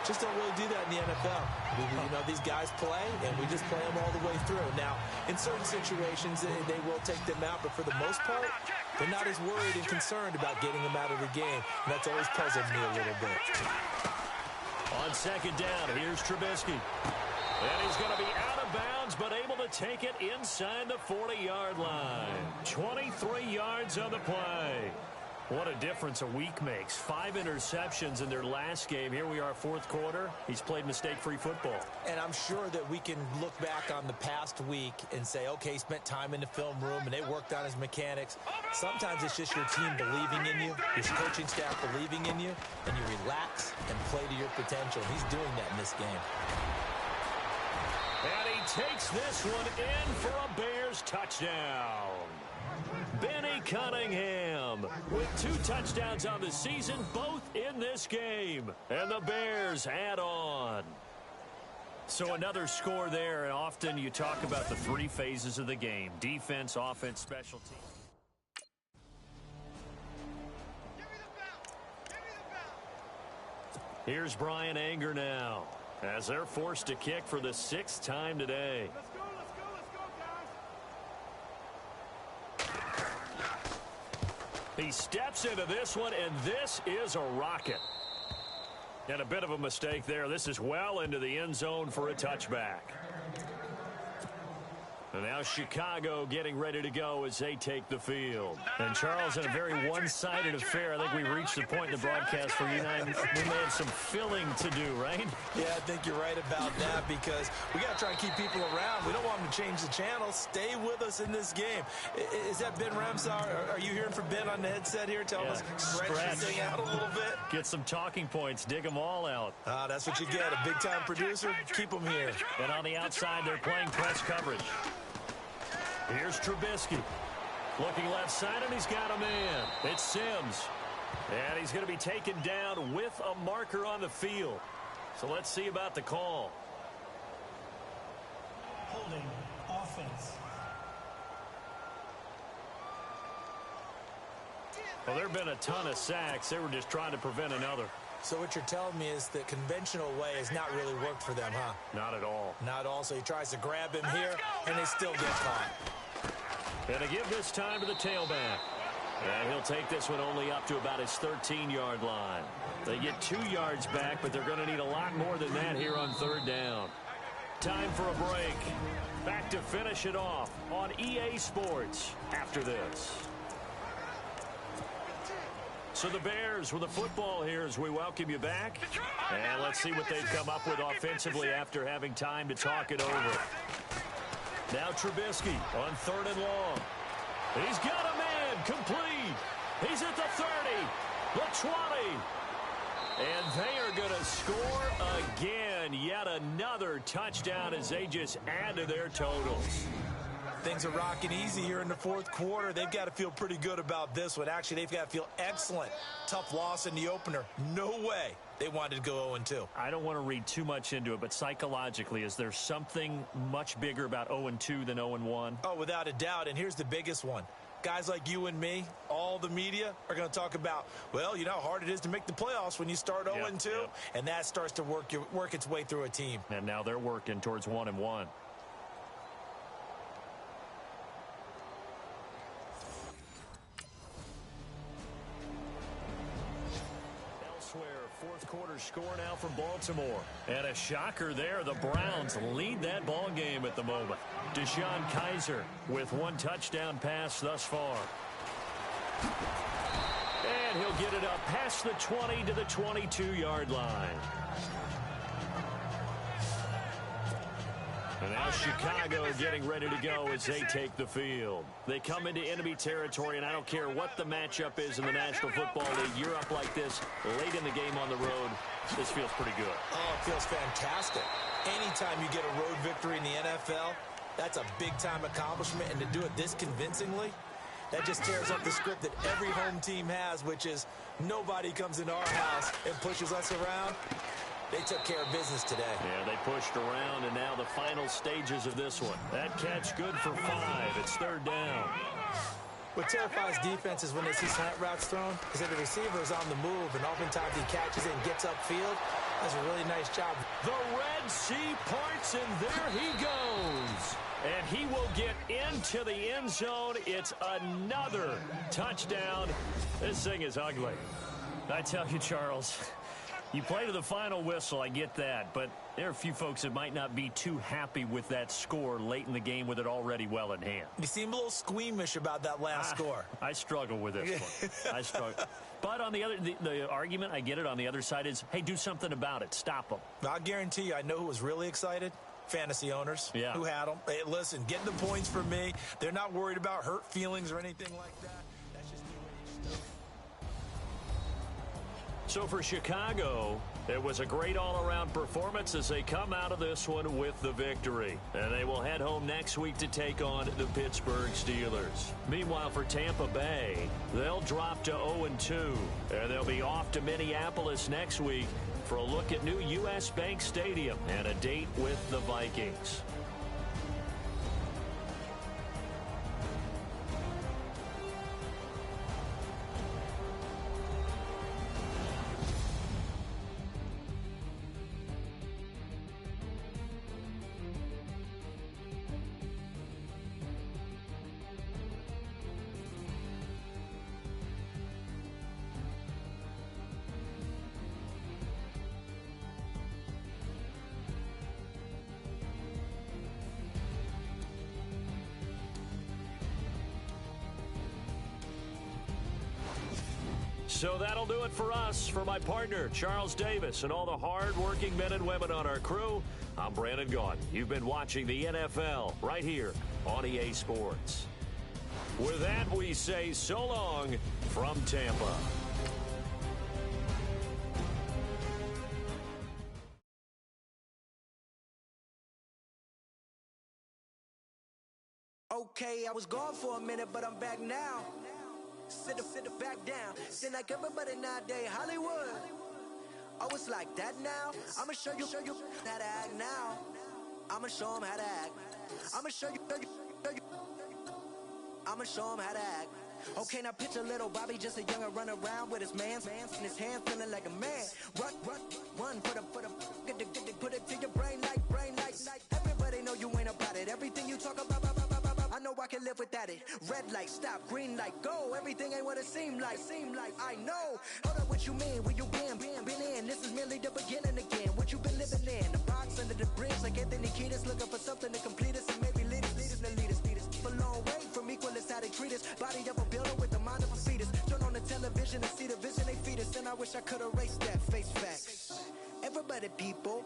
Just don't really do that in the NFL. You know, these guys play, and we just play them all the way through. Now, in certain situations, they will take them out, but for the most part, they're not as worried and concerned about getting them out of the game. And that's always puzzled me a little bit. On second down, here's Trubisky. And he's going to be out of bounds, but able to take it inside the 40-yard line. 23 yards on the play. What a difference a week makes. 5 interceptions in their last game. Here we are, fourth quarter. He's played mistake-free football. And I'm sure that we can look back on the past week and say, okay, he spent time in the film room and they worked on his mechanics. Sometimes it's just your team believing in you, your coaching staff believing in you, and you relax and play to your potential. He's doing that in this game. And he takes this one in for a Bears touchdown. Benny Cunningham with 2 touchdowns on the season, both in this game. And the Bears add on. So another score there, and often you talk about the 3 phases of the game: defense, offense, special teams. Here's Brian Anger now, as they're forced to kick for the 6th time today. He steps into this one, and this is a rocket. And a bit of a mistake there. This is well into the end zone for a touchback. And now Chicago getting ready to go as they take the field. And Charles, in a very one-sided affair, I think we reached the point in the broadcast where you and I, we may have some filling to do, right? Yeah, I think you're right about that, because we got to try and keep people around. We don't want them to change the channel. Stay with us in this game. Is that Ben Ramsar? Are you hearing from Ben on the headset here? Tell us, stretch this thing out a little bit. Get some talking points. Dig them all out. That's what you get. A big-time producer. Keep them here. And on the outside, they're playing press coverage. Here's Trubisky. Looking left side, and he's got a man. It's Sims. And he's going to be taken down with a marker on the field. So let's see about the call. Holding offense. Well, there have been a ton of sacks. They were just trying to prevent another. So what you're telling me is the conventional way has not really worked for them, huh? Not at all. Not at all. So he tries to grab him here, and they still get caught. And to give this time to the tailback. And he'll take this one only up to about his 13-yard line. They get 2 yards back, but they're going to need a lot more than that here on 3rd down. Time for a break. Back to finish it off on EA Sports after this. So the Bears with the football here as we welcome you back. And let's see what they've come up with offensively after having time to talk it over. Now Trubisky on 3rd and long. He's got a man complete. He's at the 30, the 20. And they are going to score again. Yet another touchdown as they just add to their totals. Things are rocking easy here in the 4th quarter. They've got to feel pretty good about this one. Actually, they've got to feel excellent. Tough loss in the opener. No way they wanted to go 0-2. I don't want to read too much into it, but psychologically, is there something much bigger about 0-2 than 0-1? Oh, without a doubt. And here's the biggest one. Guys like you and me, all the media, are going to talk about, well, you know how hard it is to make the playoffs when you start 0-2. Yep. And that starts to work its way through a team. And now they're working towards 1-1. Fourth quarter score now from Baltimore. And a shocker there. The Browns lead that ball game at the moment. Deshaun Kaiser with 1 touchdown pass thus far. And he'll get it up past the 20 to the 22-yard line. And now Chicago getting ready to go as they take the field. They come into enemy territory, and I don't care what the matchup is in the National Football League. You're up like this late in the game on the road. This feels pretty good. Oh, it feels fantastic. Anytime you get a road victory in the NFL, that's a big-time accomplishment. And to do it this convincingly, that just tears up the script that every home team has, which is nobody comes into our house and pushes us around. They took care of business today. Yeah, they pushed around, and now the final stages of this one. That catch good for 5. It's 3rd down. What terrifies defenses when they see slant routes thrown is that the receiver is on the move, and oftentimes he catches it and gets upfield. That's a really nice job. The Red Sea parts, and there he goes. And he will get into the end zone. It's another touchdown. This thing is ugly. I tell you, Charles, you play to the final whistle, I get that, but there are a few folks that might not be too happy with that score late in the game with it already well in hand. You seem a little squeamish about that last score. I struggle with this one. I struggle. But on the argument, I get it, on the other side is, hey, do something about it. Stop them. I'll guarantee you, I know who was really excited. Fantasy owners who had them. Hey, listen, getting the points for me. They're not worried about hurt feelings or anything like that. That's just new age stuff. So for Chicago, it was a great all-around performance as they come out of this one with the victory. And they will head home next week to take on the Pittsburgh Steelers. Meanwhile, for Tampa Bay, they'll drop to 0-2. And they'll be off to Minneapolis next week for a look at new U.S. Bank Stadium and a date with the Vikings. So that'll do it for us. For my partner, Charles Davis, and all the hard-working men and women on our crew, I'm Brandon Gaudin. You've been watching the NFL right here on EA Sports. With that, we say so long from Tampa. Okay, I was gone for a minute, but I'm back now. Sit back down. Seem like everybody nowadays, Hollywood. Oh, it's like that now. I'ma show you how to act now. I'ma show them how to act. I'ma show you. I'ma show them how to act. Okay, now picture little Bobby, just a youngin' run around with his man's in his hand, feeling like a man. Run for the put it to your brain like. Everybody know you ain't about it. Everything you talk about. I know I can live without it. Red light, stop. Green light, go. Everything ain't what it seem like. I know. Hold up, what you mean? Where you been in? This is merely the beginning again. What you been living in? The box under the bridge, like Anthony Kiedis, looking for something to complete us and maybe lead us. A long way from equal is how they treat us. Body of a builder with the mind of a fetus. Turn on the television and see the vision they feed us. And I wish I could erase that. Face facts. Everybody people.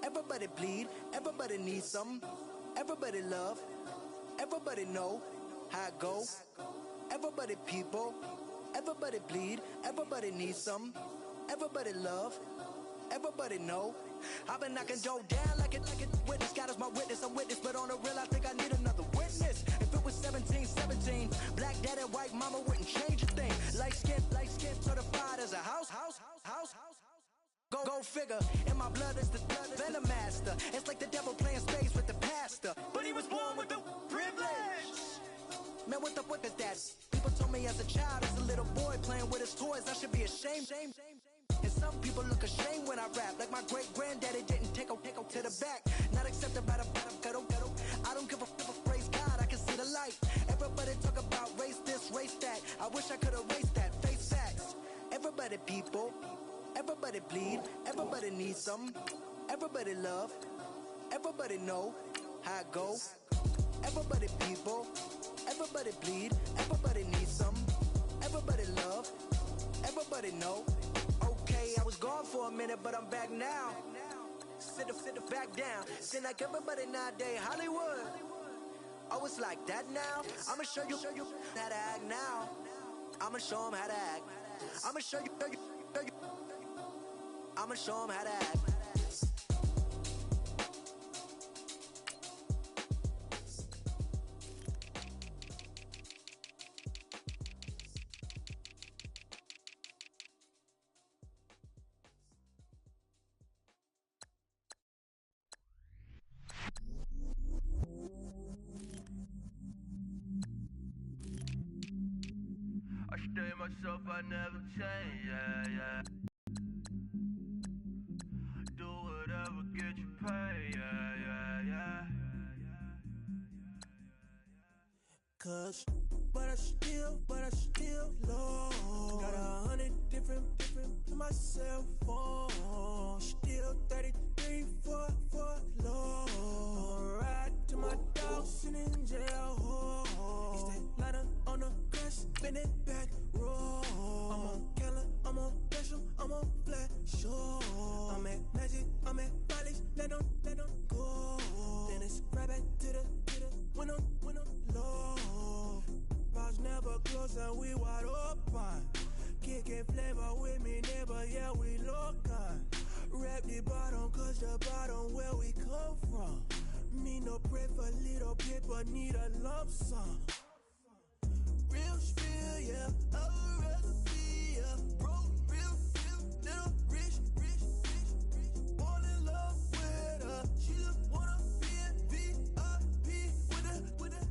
Everybody bleed. Everybody needs something. Everybody love. Everybody know how it go. Everybody people. Everybody bleed. Everybody needs something. Everybody love. Everybody know. I've been knocking dough down like it witness. God is my witness. I'm witness, but on the real, I think I need another witness. If it was 17, black dad and white mama wouldn't change a thing. Light skin, certified as a house. Go figure. In my blood is the venom master. It's like the devil playing space with the pastor. But he was born with the privilege. Man, what is that? People told me as a child, as a little boy playing with his toys, I should be ashamed. And some people look ashamed when I rap. Like my great granddaddy didn't take to the back. Not accepted by the ghetto. I don't give a praise God, I can see the light. Everybody talk about race this, race that. I wish I could erase that. Face facts. Everybody people. Everybody bleed, everybody needs something. Everybody love, everybody know how it go. Everybody people, everybody bleed, everybody needs something. Everybody love, everybody know. Okay, I was gone for a minute, but I'm back now. Sit back down. Seem like everybody nowadays, Hollywood. Oh, it's like that now. I'ma show you how to act now. I'ma show them how to act. I'ma show you. I'ma show them how to act. myself, I never change, yeah. Do whatever, get you paid, yeah. Cause, but I still low. Got 100 different to my cell phone. Still 33 for low. I'ma ride to my dog sitting in jail. He stay lighter on the grass, spin it back, roll. I'm on Keller, I'm on Bishop, I'm on Flat Show. I'm at Magic, I'm at Follies, let them go. Then it's right back to the when I'm low. Bars never close and we wide open. Kicking flavor with me, neighbor, yeah, we local. Rap the bottom, cause the bottom where we come from. Me no pray for little paper, need a lump sum. Real spill, yeah, a recipe, yeah. Broke, real, little rich. Fall in love with her. She just wanna be in VIP with her.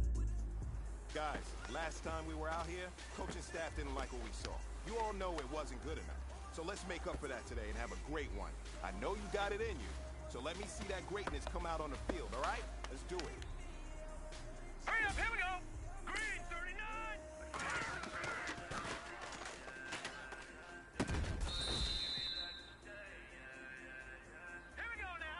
Guys, last time we were out here, coaching staff didn't like what we saw. You all know it wasn't good enough. So let's make up for that today and have a great one. I know you got it in you, so let me see that greatness come out on the field, all right? Let's do it. Hurry up, here we go. Green 39. Here we go now.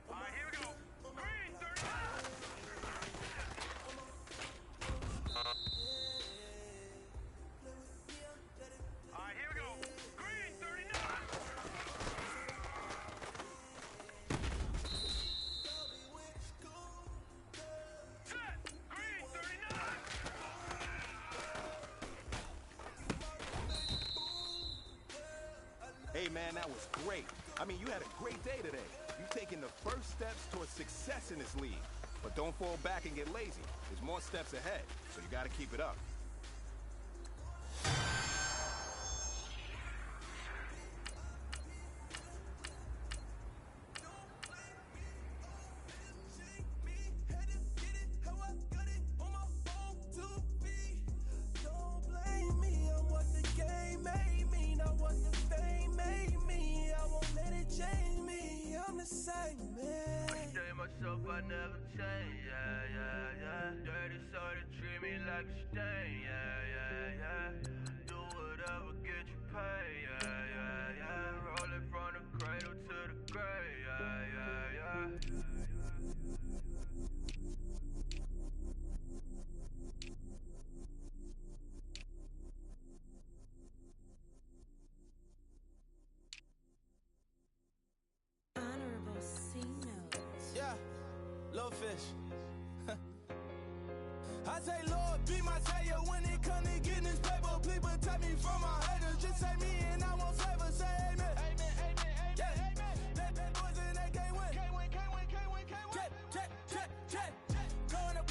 All right, here we go. Green 39. All right, here we go. Green 39. Set. Green 39. Hey, man, that was great. I mean, you had a great day today. You've taken the first steps towards success in this league. But don't fall back and get lazy. There's more steps ahead, so you got to keep it up. Don't blame me, I'm what the game made me, not what the fame made me. I won't let it change me, I'm the same man. I stay myself, I never change, yeah. Dirty soda, treat me like a stain, yeah. Do whatever, get you paid, yeah. Roll it from the cradle to the grave, yeah. Honorable C notes. Yeah, little fish. I say, Lord, be my savior when it comes to getting this paper. Please protect me from my haters. Just say me and I won't favor. Say amen. Yeah. That boys in that can't win. Check. Going up.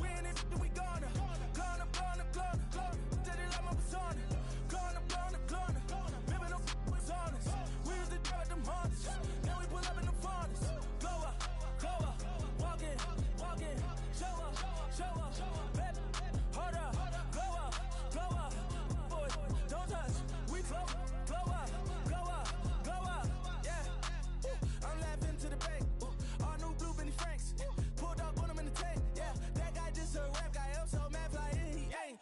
Win it, we gonna. Going up. Did it like my persona. Going up. Ripping up was honest. We used to drive them Hondas. Then we pull up in the furnace. Go up. Walk in. Show up. Baby, hold up. Go up. Boy, don't touch. We flow. Go up. Yeah. I'm laughing to the bank. All new blue Benny Franks. Pulled up on him in the tank. Yeah. That guy just a rap guy. I'm so mad fly in. He ain't.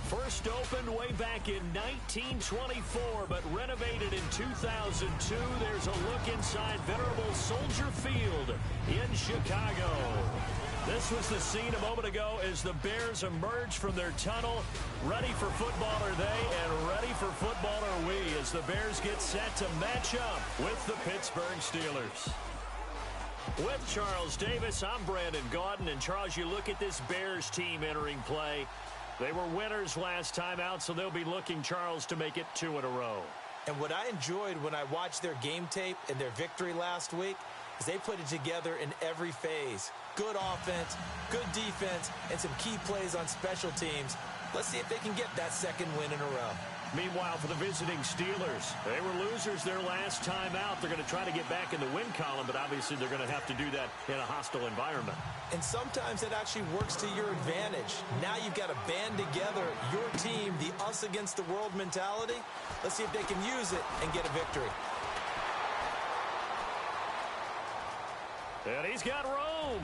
First opened way back in 1924, but renovated in 2002. There's a look inside venerable Soldier Field in Chicago. This was the scene a moment ago as the Bears emerged from their tunnel. Ready for football are they, and ready for football are we, as the Bears get set to match up with the Pittsburgh Steelers. With Charles Davis, I'm Brandon Gaudin, and Charles, you look at this Bears team entering play. They were winners last time out, so they'll be looking, Charles, to make it 2 in a row. And what I enjoyed when I watched their game tape and their victory last week is they put it together in every phase. Good offense, good defense, and some key plays on special teams. Let's see if they can get that second win in a row. Meanwhile, for the visiting Steelers, they were losers their last time out. They're going to try to get back in the win column, but obviously they're going to have to do that in a hostile environment. And sometimes it actually works to your advantage. Now you've got to band together your team, the us against the world mentality. Let's see if they can use it and get a victory. And he's got room.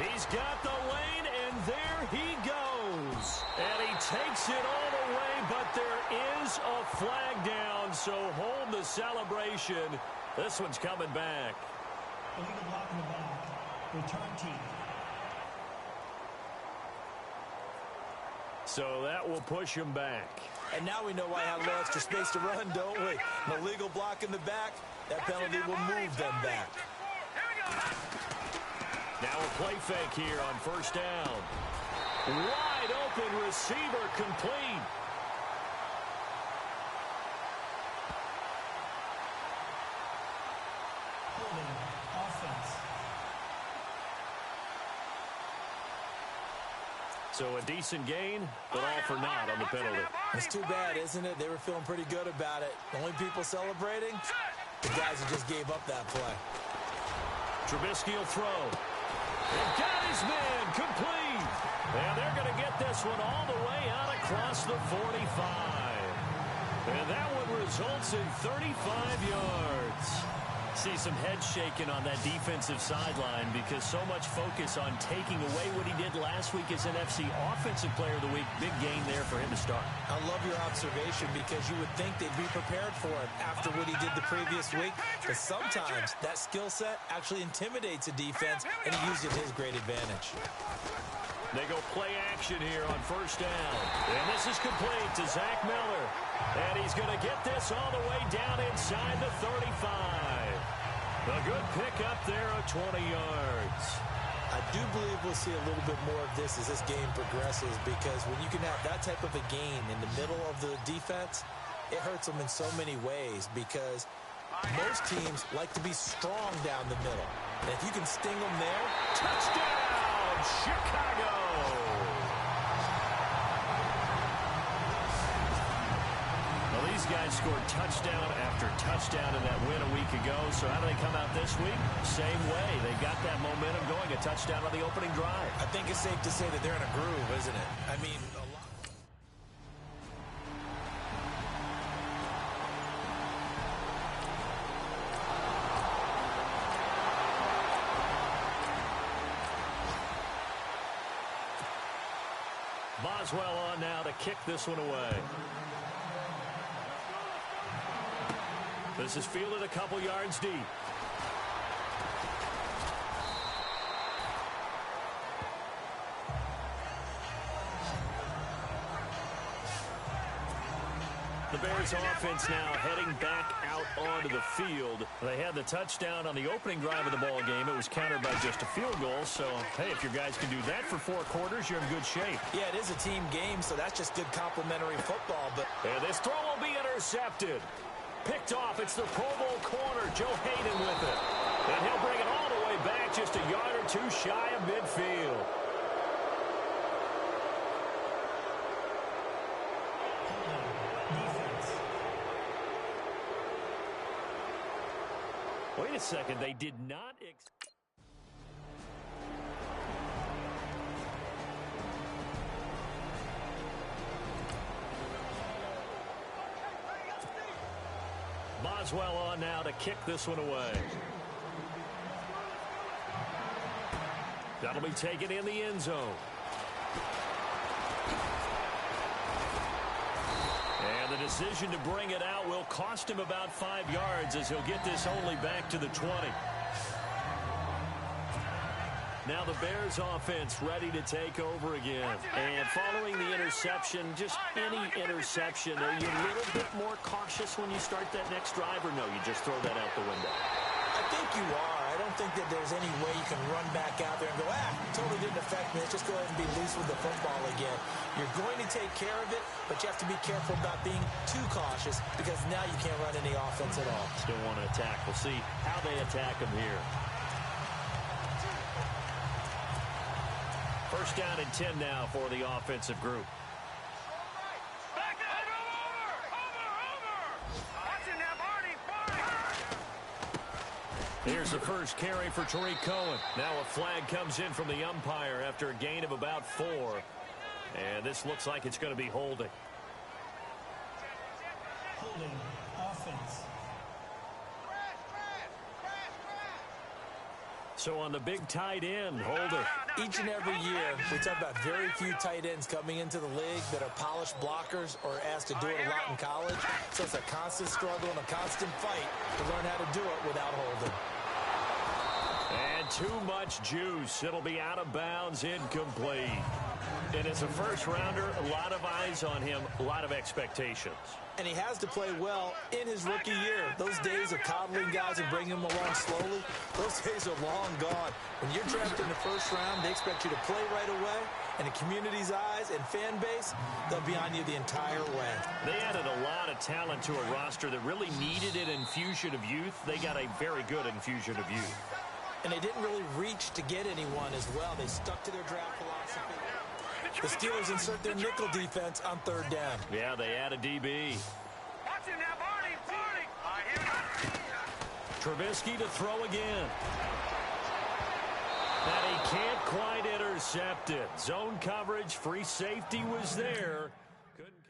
He's got the lane, and there he goes. And he takes it all the way, but there is a flag down, so hold the celebration. This one's coming back. Illegal block in the back. Return team. So that will push him back. And now we know why I had a little extra space to run, don't we? An illegal block in the back, that penalty will move them back. Now a play fake here on first down. Wide open receiver complete. Holding offense. So a decent gain, but all for naught on the penalty. It's too bad, isn't it? They were feeling pretty good about it. The only people celebrating, the guys who just gave up that play. Trubisky will throw. They've got his man complete. And they're going to get this one all the way out across the 45. And that one results in 35 yards. See some heads shaking on that defensive sideline because so much focus on taking away what he did last week as NFC Offensive Player of the Week. Big game there for him to start. I love your observation because you would think they'd be prepared for it after what he did the previous week. But sometimes that skill set actually intimidates a defense, and he used it to his great advantage. They go play action here on first down. And this is complete to Zach Miller. And he's going to get this all the way down inside the 35. A good pickup there of 20 yards. I do believe we'll see a little bit more of this as this game progresses because when you can have that type of a gain in the middle of the defense, it hurts them in so many ways because most teams like to be strong down the middle. And if you can sting them there, touchdown, Chicago! Well, these guys scored touchdown after touchdown in that win a week ago. So how do they come out this week? Same way. They got that momentum going, a touchdown on the opening drive. I think it's safe to say that they're in a groove, isn't it? I mean, a lot. Boswell on now to kick this one away. This is fielded a couple yards deep. The Bears offense now heading back out onto the field. They had the touchdown on the opening drive of the ball game. It was countered by just a field goal. So, hey, if your guys can do that for 4 quarters, you're in good shape. Yeah, it is a team game, so that's just good complementary football. But and this throw will be intercepted. Picked off. It's the Pro Bowl corner, Joe Hayden with it. And he'll bring it all the way back just a yard or 2 shy of midfield. Wait a second, they did not Boswell on now to kick this one away. That'll be taken in the end zone. And the decision to bring it out will cost him about 5 yards as he'll get this only back to the 20. Now the Bears offense ready to take over again. And following the interception, just any interception, are you a little bit more cautious when you start that next drive, or no, you just throw that out the window? I I think you are. I don't think that there's any way you can run back out there and go, totally didn't affect me. Let's just go ahead and be loose with the football again. You're going to take care of it, but you have to be careful about being too cautious because now you can't run any offense at all. Still want to attack. We'll see how they attack him here. First down and 10 now for the offensive group. Here's the first carry for Tariq Cohen. Now a flag comes in from the umpire after a gain of about 4. And this looks like it's going to be holding. Holding offense. So on the big tight end, holder. Each and every year, we talk about very few tight ends coming into the league that are polished blockers or asked to do it a lot in college. So it's a constant struggle and a constant fight to learn how to do it without holding. And too much juice. It'll be out of bounds, incomplete. And as a first-rounder, a lot of eyes on him, a lot of expectations. And he has to play well in his rookie year. Those days of coddling guys and bringing them along slowly, those days are long gone. When you're drafted in the first round, they expect you to play right away. And the community's eyes and fan base, they'll be on you the entire way. They added a lot of talent to a roster that really needed an infusion of youth. They got a very good infusion of youth. And they didn't really reach to get anyone as well. They stuck to their draft philosophy. The Steelers insert their nickel defense on third down. Yeah, they add a DB. Trubisky to throw again. And he can't quite intercept it. Zone coverage, free safety was there. Couldn't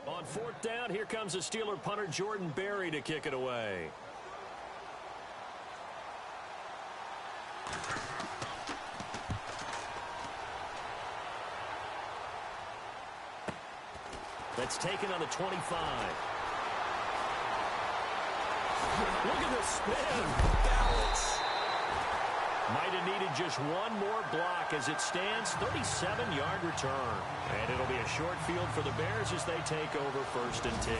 come. On fourth down, here comes the Steeler punter Jordan Berry to kick it away. That's taken on the 25. Look at the spin. Balance. Might have needed just one more block as it stands. 37-yard return. And it'll be a short field for the Bears as they take over first and 10.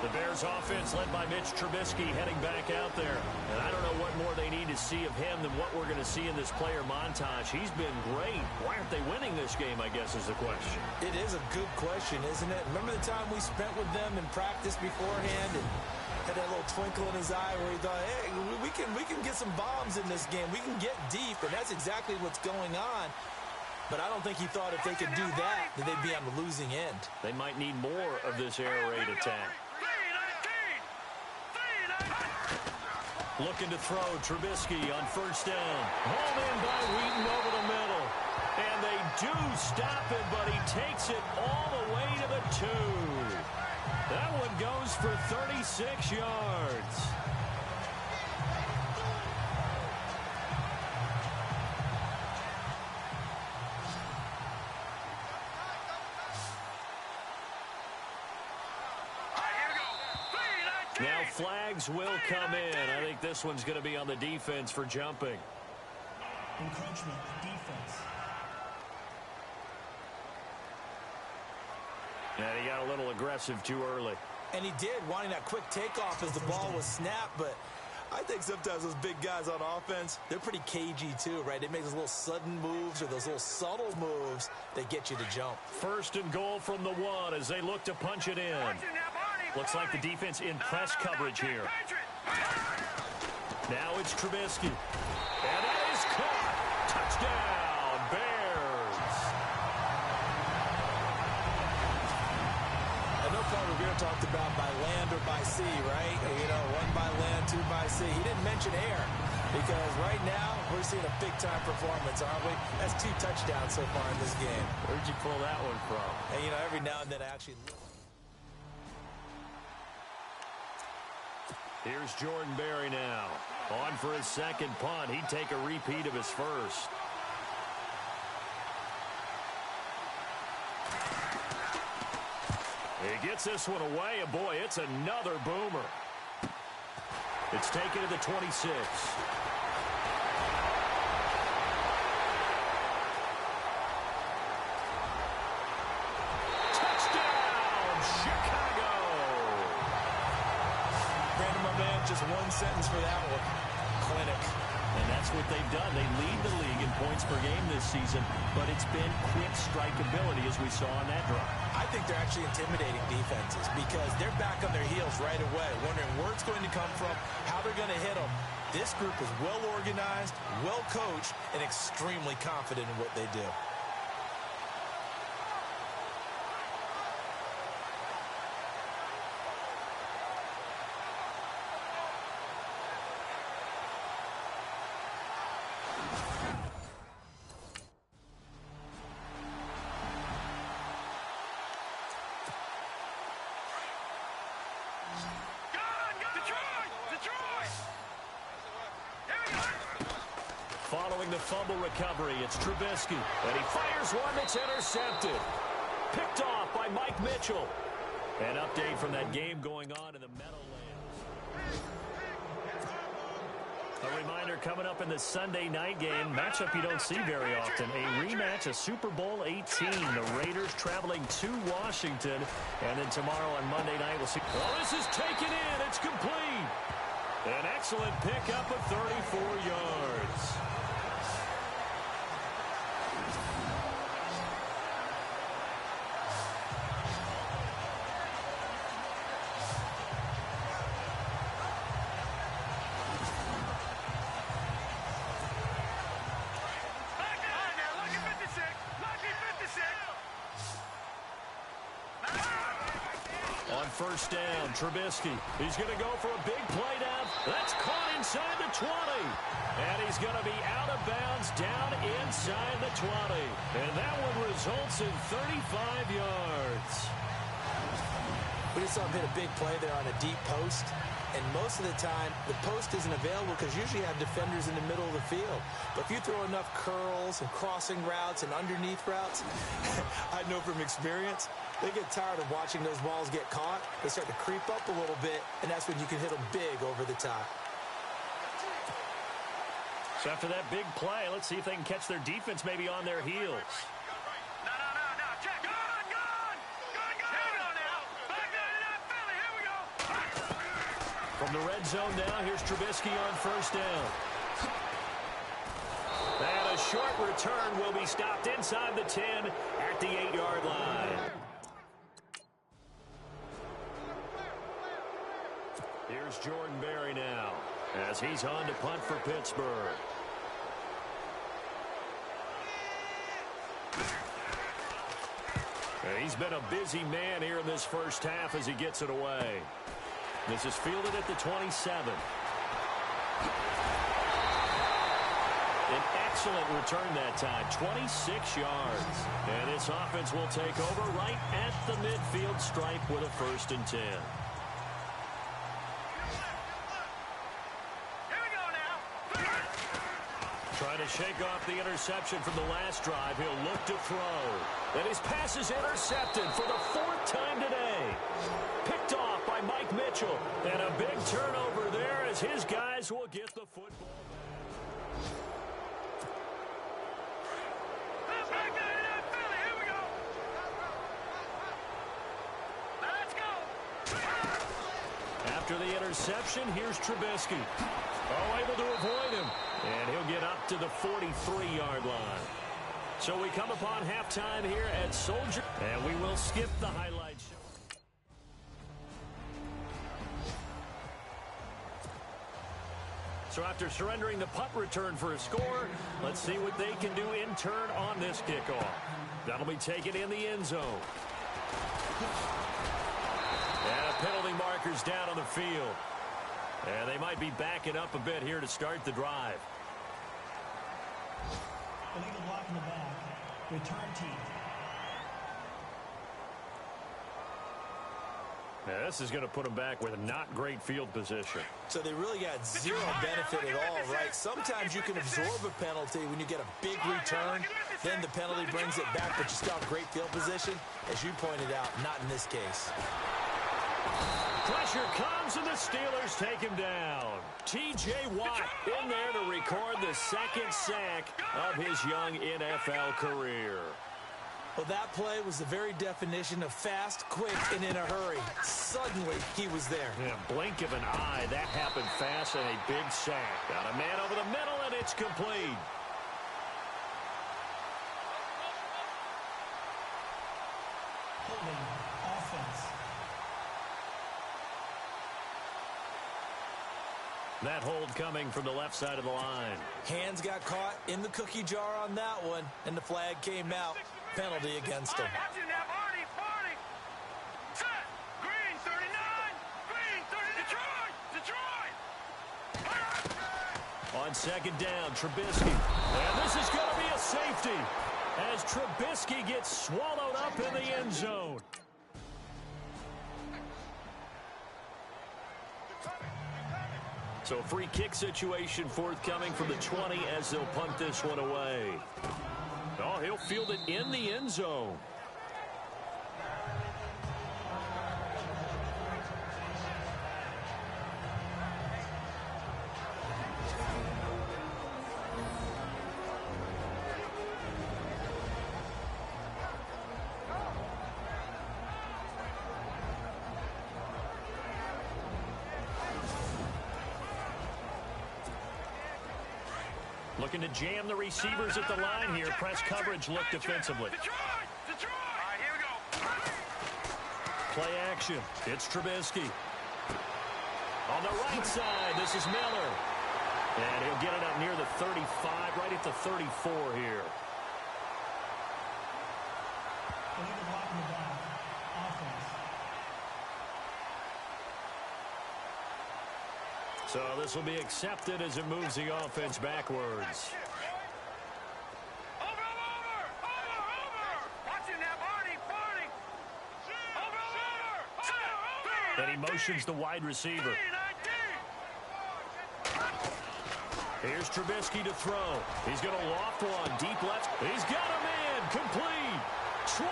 The Bears offense led by Mitch Trubisky heading back out there. And I don't know what more they need to see of him than what we're going to see in this player montage. He's been great. Why aren't they winning this game, I guess, is the question. It is a good question, isn't it? Remember the time we spent with them in practice beforehand and had that little twinkle in his eye where he thought, hey, we can get some bombs in this game. We can get deep, and that's exactly what's going on. But I don't think he thought if they could do that they'd be on the losing end. They might need more of this air raid attack. Looking to throw, Trubisky on first down. Hauled in by Wheaton over the middle. And they do stop it, but he takes it all the way to the 2. That one goes for 36 yards. Now flags will come in. I think this one's going to be on the defense for jumping. Encroachment, defense. And he got a little aggressive too early. And he did, wanting that quick takeoff as the ball was snapped. But I think sometimes those big guys on offense, they're pretty cagey too, right? They make those little sudden moves or those little subtle moves that get you to jump. First and goal from the 1 as they look to punch it in. Looks like the defense in press coverage here. Now it's Trubisky. And that is caught. Touchdown, Bears. I know Paul Revere talked about by land or by sea, right? You know, 1 by land, 2 by sea. He didn't mention air because right now we're seeing a big-time performance, aren't we? That's 2 touchdowns so far in this game. Where'd you pull that one from? And, you know, every now and then I actually look. Here's Jordan Berry now. On for his second punt. He'd take a repeat of his first. He gets this one away, and boy, it's another boomer. It's taken to the 26. Touchdown, Chicago! just one sentence for that one. Clinic. And that's what they've done. They lead the league in points per game this season, but it's been quick strikeability as we saw on that drive. I think they're actually intimidating defenses because they're back on their heels right away, wondering where it's going to come from, how they're going to hit them. This group is well organized, well coached, and extremely confident in what they do. Following the fumble recovery, it's Trubisky, and he fires one that's intercepted. Picked off by Mike Mitchell. An update from that game going on in the Meadowlands. A reminder coming up in the Sunday night game, matchup you don't see very often. A rematch of Super Bowl 18. The Raiders traveling to Washington. And then tomorrow on Monday night, we'll see. Oh, this is taken in. It's complete. An excellent pickup of 34 yards. First down, Trubisky. He's going to go for a big play down. That's caught inside the 20. And he's going to be out of bounds down inside the 20. And that one results in 35 yards. We just saw him hit a big play there on a deep post. And most of the time, the post isn't available because usually you have defenders in the middle of the field. But if you throw enough curls and crossing routes and underneath routes, I know from experience, they get tired of watching those balls get caught. They start to creep up a little bit, and that's when you can hit them big over the top. So after that big play, let's see if they can catch their defense maybe on their heels. From the red zone now, here's Trubisky on first down. And a short return will be stopped inside the 10 at the 8-yard line. Here's Jordan Berry now as he's on to punt for Pittsburgh. He's been a busy man here in this first half as he gets it away. This is fielded at the 27. An excellent return that time, 26 yards. And this offense will take over right at the midfield stripe with a 1st and 10. Trying to shake off the interception from the last drive. He'll look to throw. And his pass is intercepted for the 4th time today. Picked off by Mike Mitchell. And a big turnover there as his guys will get the football back. After the interception, here's Trubisky. Oh, able to avoid him. And he'll get up to the 43-yard line. So we come upon halftime here at Soldier. And we will skip the highlights. So after surrendering the punt return for a score, let's see what they can do in turn on this kickoff. That'll be taken in the end zone. And penalty markers down on the field. And they might be backing up a bit here to start the drive. Illegal block in the back. Return team. Now, this is going to put them back with a not great field position. So they really got zero benefit at all, right? Sometimes you can absorb a penalty when you get a big return. Then the penalty brings it back, but you still have great field position. As you pointed out, not in this case. Pressure comes, and the Steelers take him down. T.J. Watt in there to record the 2nd sack of his young NFL career. Well, that play was the very definition of fast, quick, and in a hurry. Suddenly, he was there. Yeah, blink of an eye. That happened fast and a big sack. Got a man over the middle, and it's complete. Holding offense. That hold coming from the left side of the line. Hands got caught in the cookie jar on that one, and the flag came out. Penalty against him. Watching now, Barney, Barney. Set. Green, 39. Green, 30. Detroit. Detroit. On second down, Trubisky. And this is going to be a safety as Trubisky gets swallowed up in the end zone. So a free kick situation forthcoming from the 20 as they'll punt this one away. Oh, he'll field it in the end zone. Looking to jam the receivers at the line here. Press coverage look defensively. Detroit. Detroit. All right, here we go. Play action. It's Trubisky. On the right side, this is Miller. And he'll get it up near the 35, right at the 34 here. Illegal block in the back. Offense. So this will be accepted as it moves the offense backwards. Over. Watching now, Barney, Barney. Over. And he motions the wide receiver. Here's Trubisky to throw. He's going to loft one. Deep left. He's got a man. Complete. 20,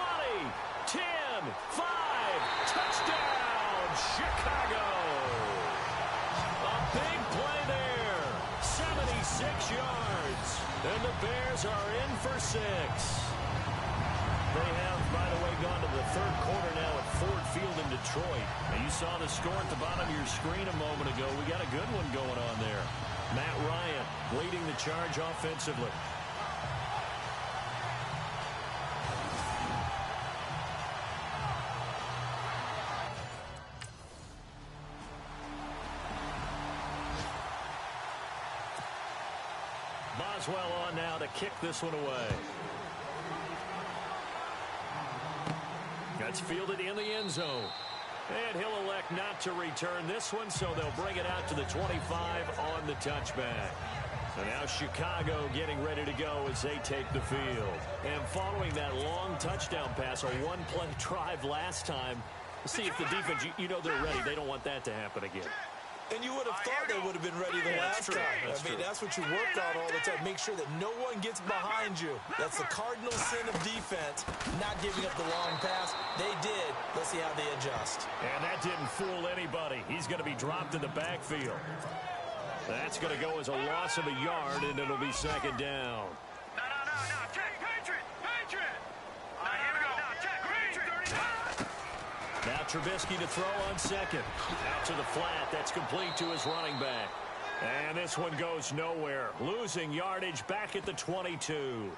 10, 5. Touchdown, Chicago. A big play there. 76 yards. And the Bears are in for 6. They have, by the way, gone to the third quarter now at Ford Field in Detroit. Now, you saw the score at the bottom of your screen a moment ago. We got a good one going on there. Matt Ryan leading the charge offensively. Boswell on now to kick this one away. That's fielded in the end zone. And he'll elect not to return this one, so they'll bring it out to the 25 on the touchback. So now Chicago getting ready to go as they take the field. And following that long touchdown pass, a one-play drive last time, see if the defense, you know they're ready. They don't want that to happen again. And you would have thought they would have been ready the last time. I mean, that's what you work on all the time. Make sure that no one gets behind you. That's the cardinal sin of defense, not giving up the long pass. They did. Let's see how they adjust. And that didn't fool anybody. He's going to be dropped in the backfield. That's going to go as a loss of a yard, and it'll be second down. No. Check. Patriot. Now, here we go. Now, check. Green, 39. Now Trubisky to throw on second. Out to the flat. That's complete to his running back. And this one goes nowhere. Losing yardage back at the 22.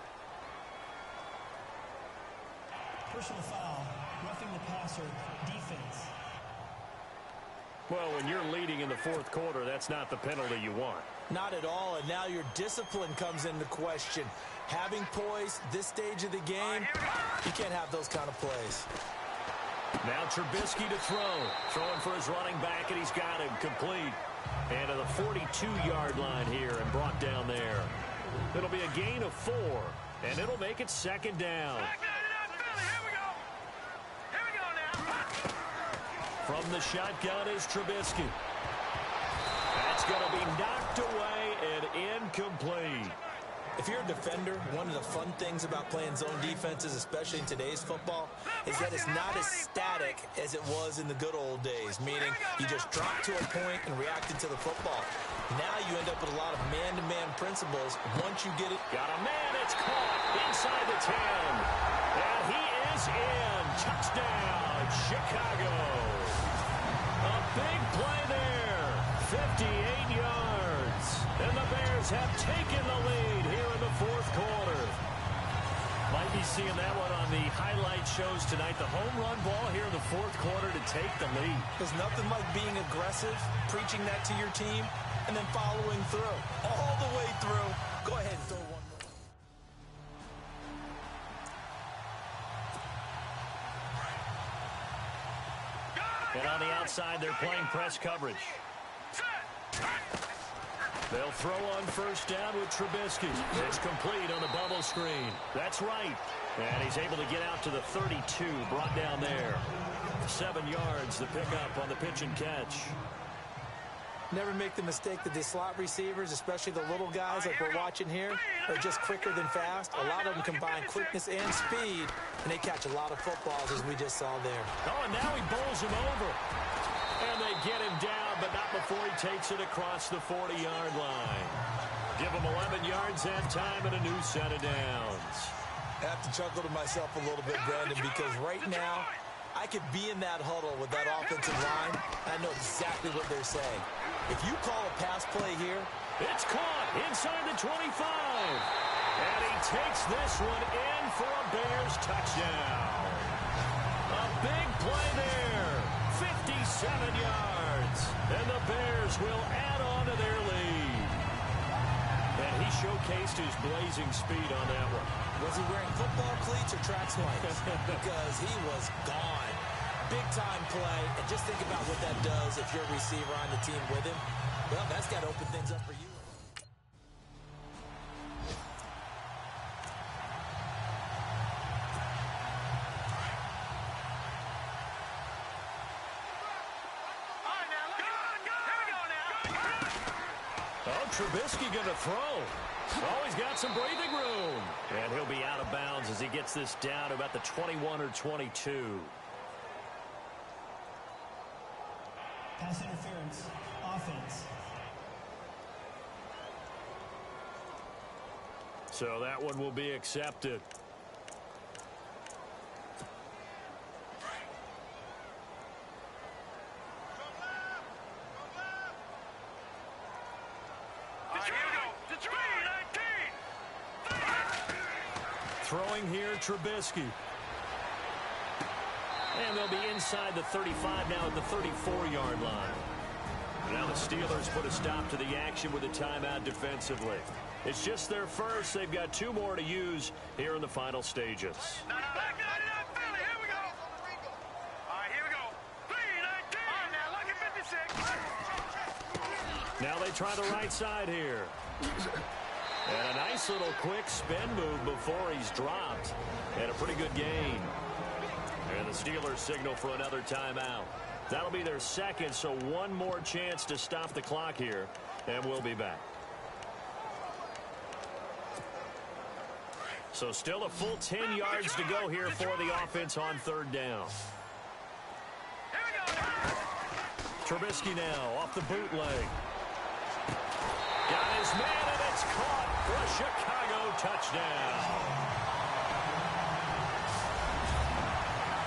Personal foul. Roughing the passer. Defense. Well, when you're leading in the fourth quarter, that's not the penalty you want. Not at all, and now your discipline comes into question. Having poise this stage of the game, you can't have those kind of plays. Now Trubisky to throw. Throwing for his running back, and he's got him complete. And to the 42-yard line here and brought down there. It'll be a gain of 4, and it'll make it second down. From the shotgun is Trubisky. That's going to be knocked away and incomplete. If you're a defender, one of the fun things about playing zone defenses, especially in today's football, is that it's not as static as it was in the good old days, meaning you just drop to a point and react to the football. Now you end up with a lot of man-to-man principles once you get it. Got a man, it's caught inside the 10. And he is in. Touchdown, Chicago. A big play there. 58 yards. And the Bears have taken the lead here in the fourth quarter. Might be seeing that one on the highlight shows tonight. The home run ball here in the fourth quarter to take the lead. There's nothing like being aggressive, preaching that to your team, and then following through. All the way through. Go ahead and throw one more. And on the outside, they're playing press coverage. They'll throw on first down with Trubisky. It's complete on the bubble screen. That's right. And he's able to get out to the 32, brought down there. 7 yards, the pickup on the pitch and catch. Never make the mistake that the slot receivers, especially the little guys like we're watching here, are just quicker than fast. A lot of them combine quickness and speed, and they catch a lot of footballs, as we just saw there. Oh, and now he bowls him over. And they get him down, but not before he takes it across the 40-yard line. Give him 11 yards that time and a new set of downs. I have to chuckle to myself a little bit, Brandon, because right now, I could be in that huddle with that offensive line, and I know exactly what they're saying. If you call a pass play here, it's caught inside the 25. And he takes this one in for a Bears touchdown. A big play there. 57 yards. And the Bears will add on to their lead. And he showcased his blazing speed on that one. Was he wearing football cleats or track spikes? Because he was gone. Big-time play, and just think about what that does if you're a receiver on the team with him. Well, that's got to open things up for you. Oh, Trubisky going to throw. Oh, he's got some breathing room. And he'll be out of bounds as he gets this down to about the 21 or 22. Pass interference, offense. So that one will be accepted. Throwing here, Trubisky. And they'll be inside the 35 now at the 34-yard line. Now the Steelers put a stop to the action with a timeout defensively. It's just their first. They've got 2 more to use here in the final stages. Now they try the right side here. And a nice little quick spin move before he's dropped. And a pretty good gain. And the Steelers signal for another timeout. That'll be their second, so one more chance to stop the clock here. And we'll be back. So still a full 10 yards to go here for the offense on third down. Trubisky now off the bootleg. Got his man, and it's caught for a Chicago touchdown.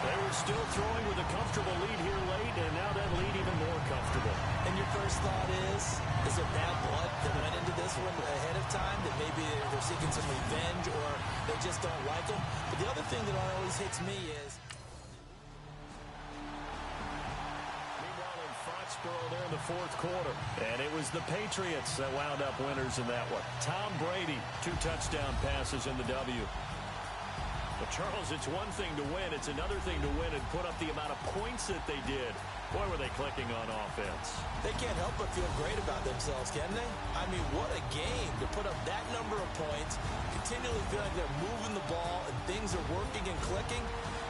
They were still throwing with a comfortable lead here late, and now that lead even more comfortable. And your first thought is there bad blood that went into this one ahead of time, that maybe they're seeking some revenge or they just don't like them? But the other thing that always hits me is... There in the fourth quarter. And it was the Patriots that wound up winners in that one. Tom Brady, 2 touchdown passes in the W. But, Charles, it's one thing to win. It's another thing to win and put up the amount of points that they did. Boy, were they clicking on offense. They can't help but feel great about themselves, can they? I mean, what a game to put up that number of points, continually feel like they're moving the ball and things are working and clicking.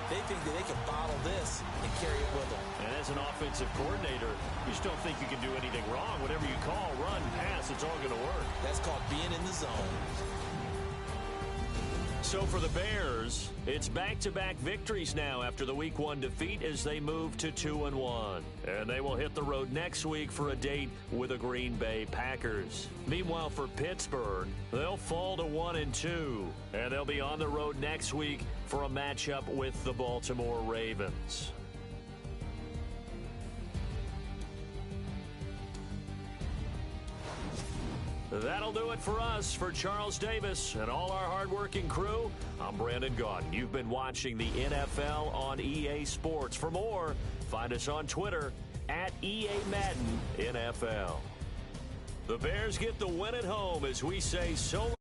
They think that they can bottle this and carry it with them. And as an offensive coordinator, you just don't think you can do anything wrong. Whatever you call, run, pass, it's all going to work. That's called being in the zone. So for the Bears, it's back-to-back victories now after the Week 1 defeat as they move to 2-1. And they will hit the road next week for a date with the Green Bay Packers. Meanwhile, for Pittsburgh, they'll fall to 1-2. And they'll be on the road next week for a matchup with the Baltimore Ravens. That'll do it for us. For Charles Davis and all our hardworking crew, I'm Brandon Gaudin. You've been watching the NFL on EA Sports. For more, find us on Twitter at EA Madden NFL. The Bears get the win at home as we say so long.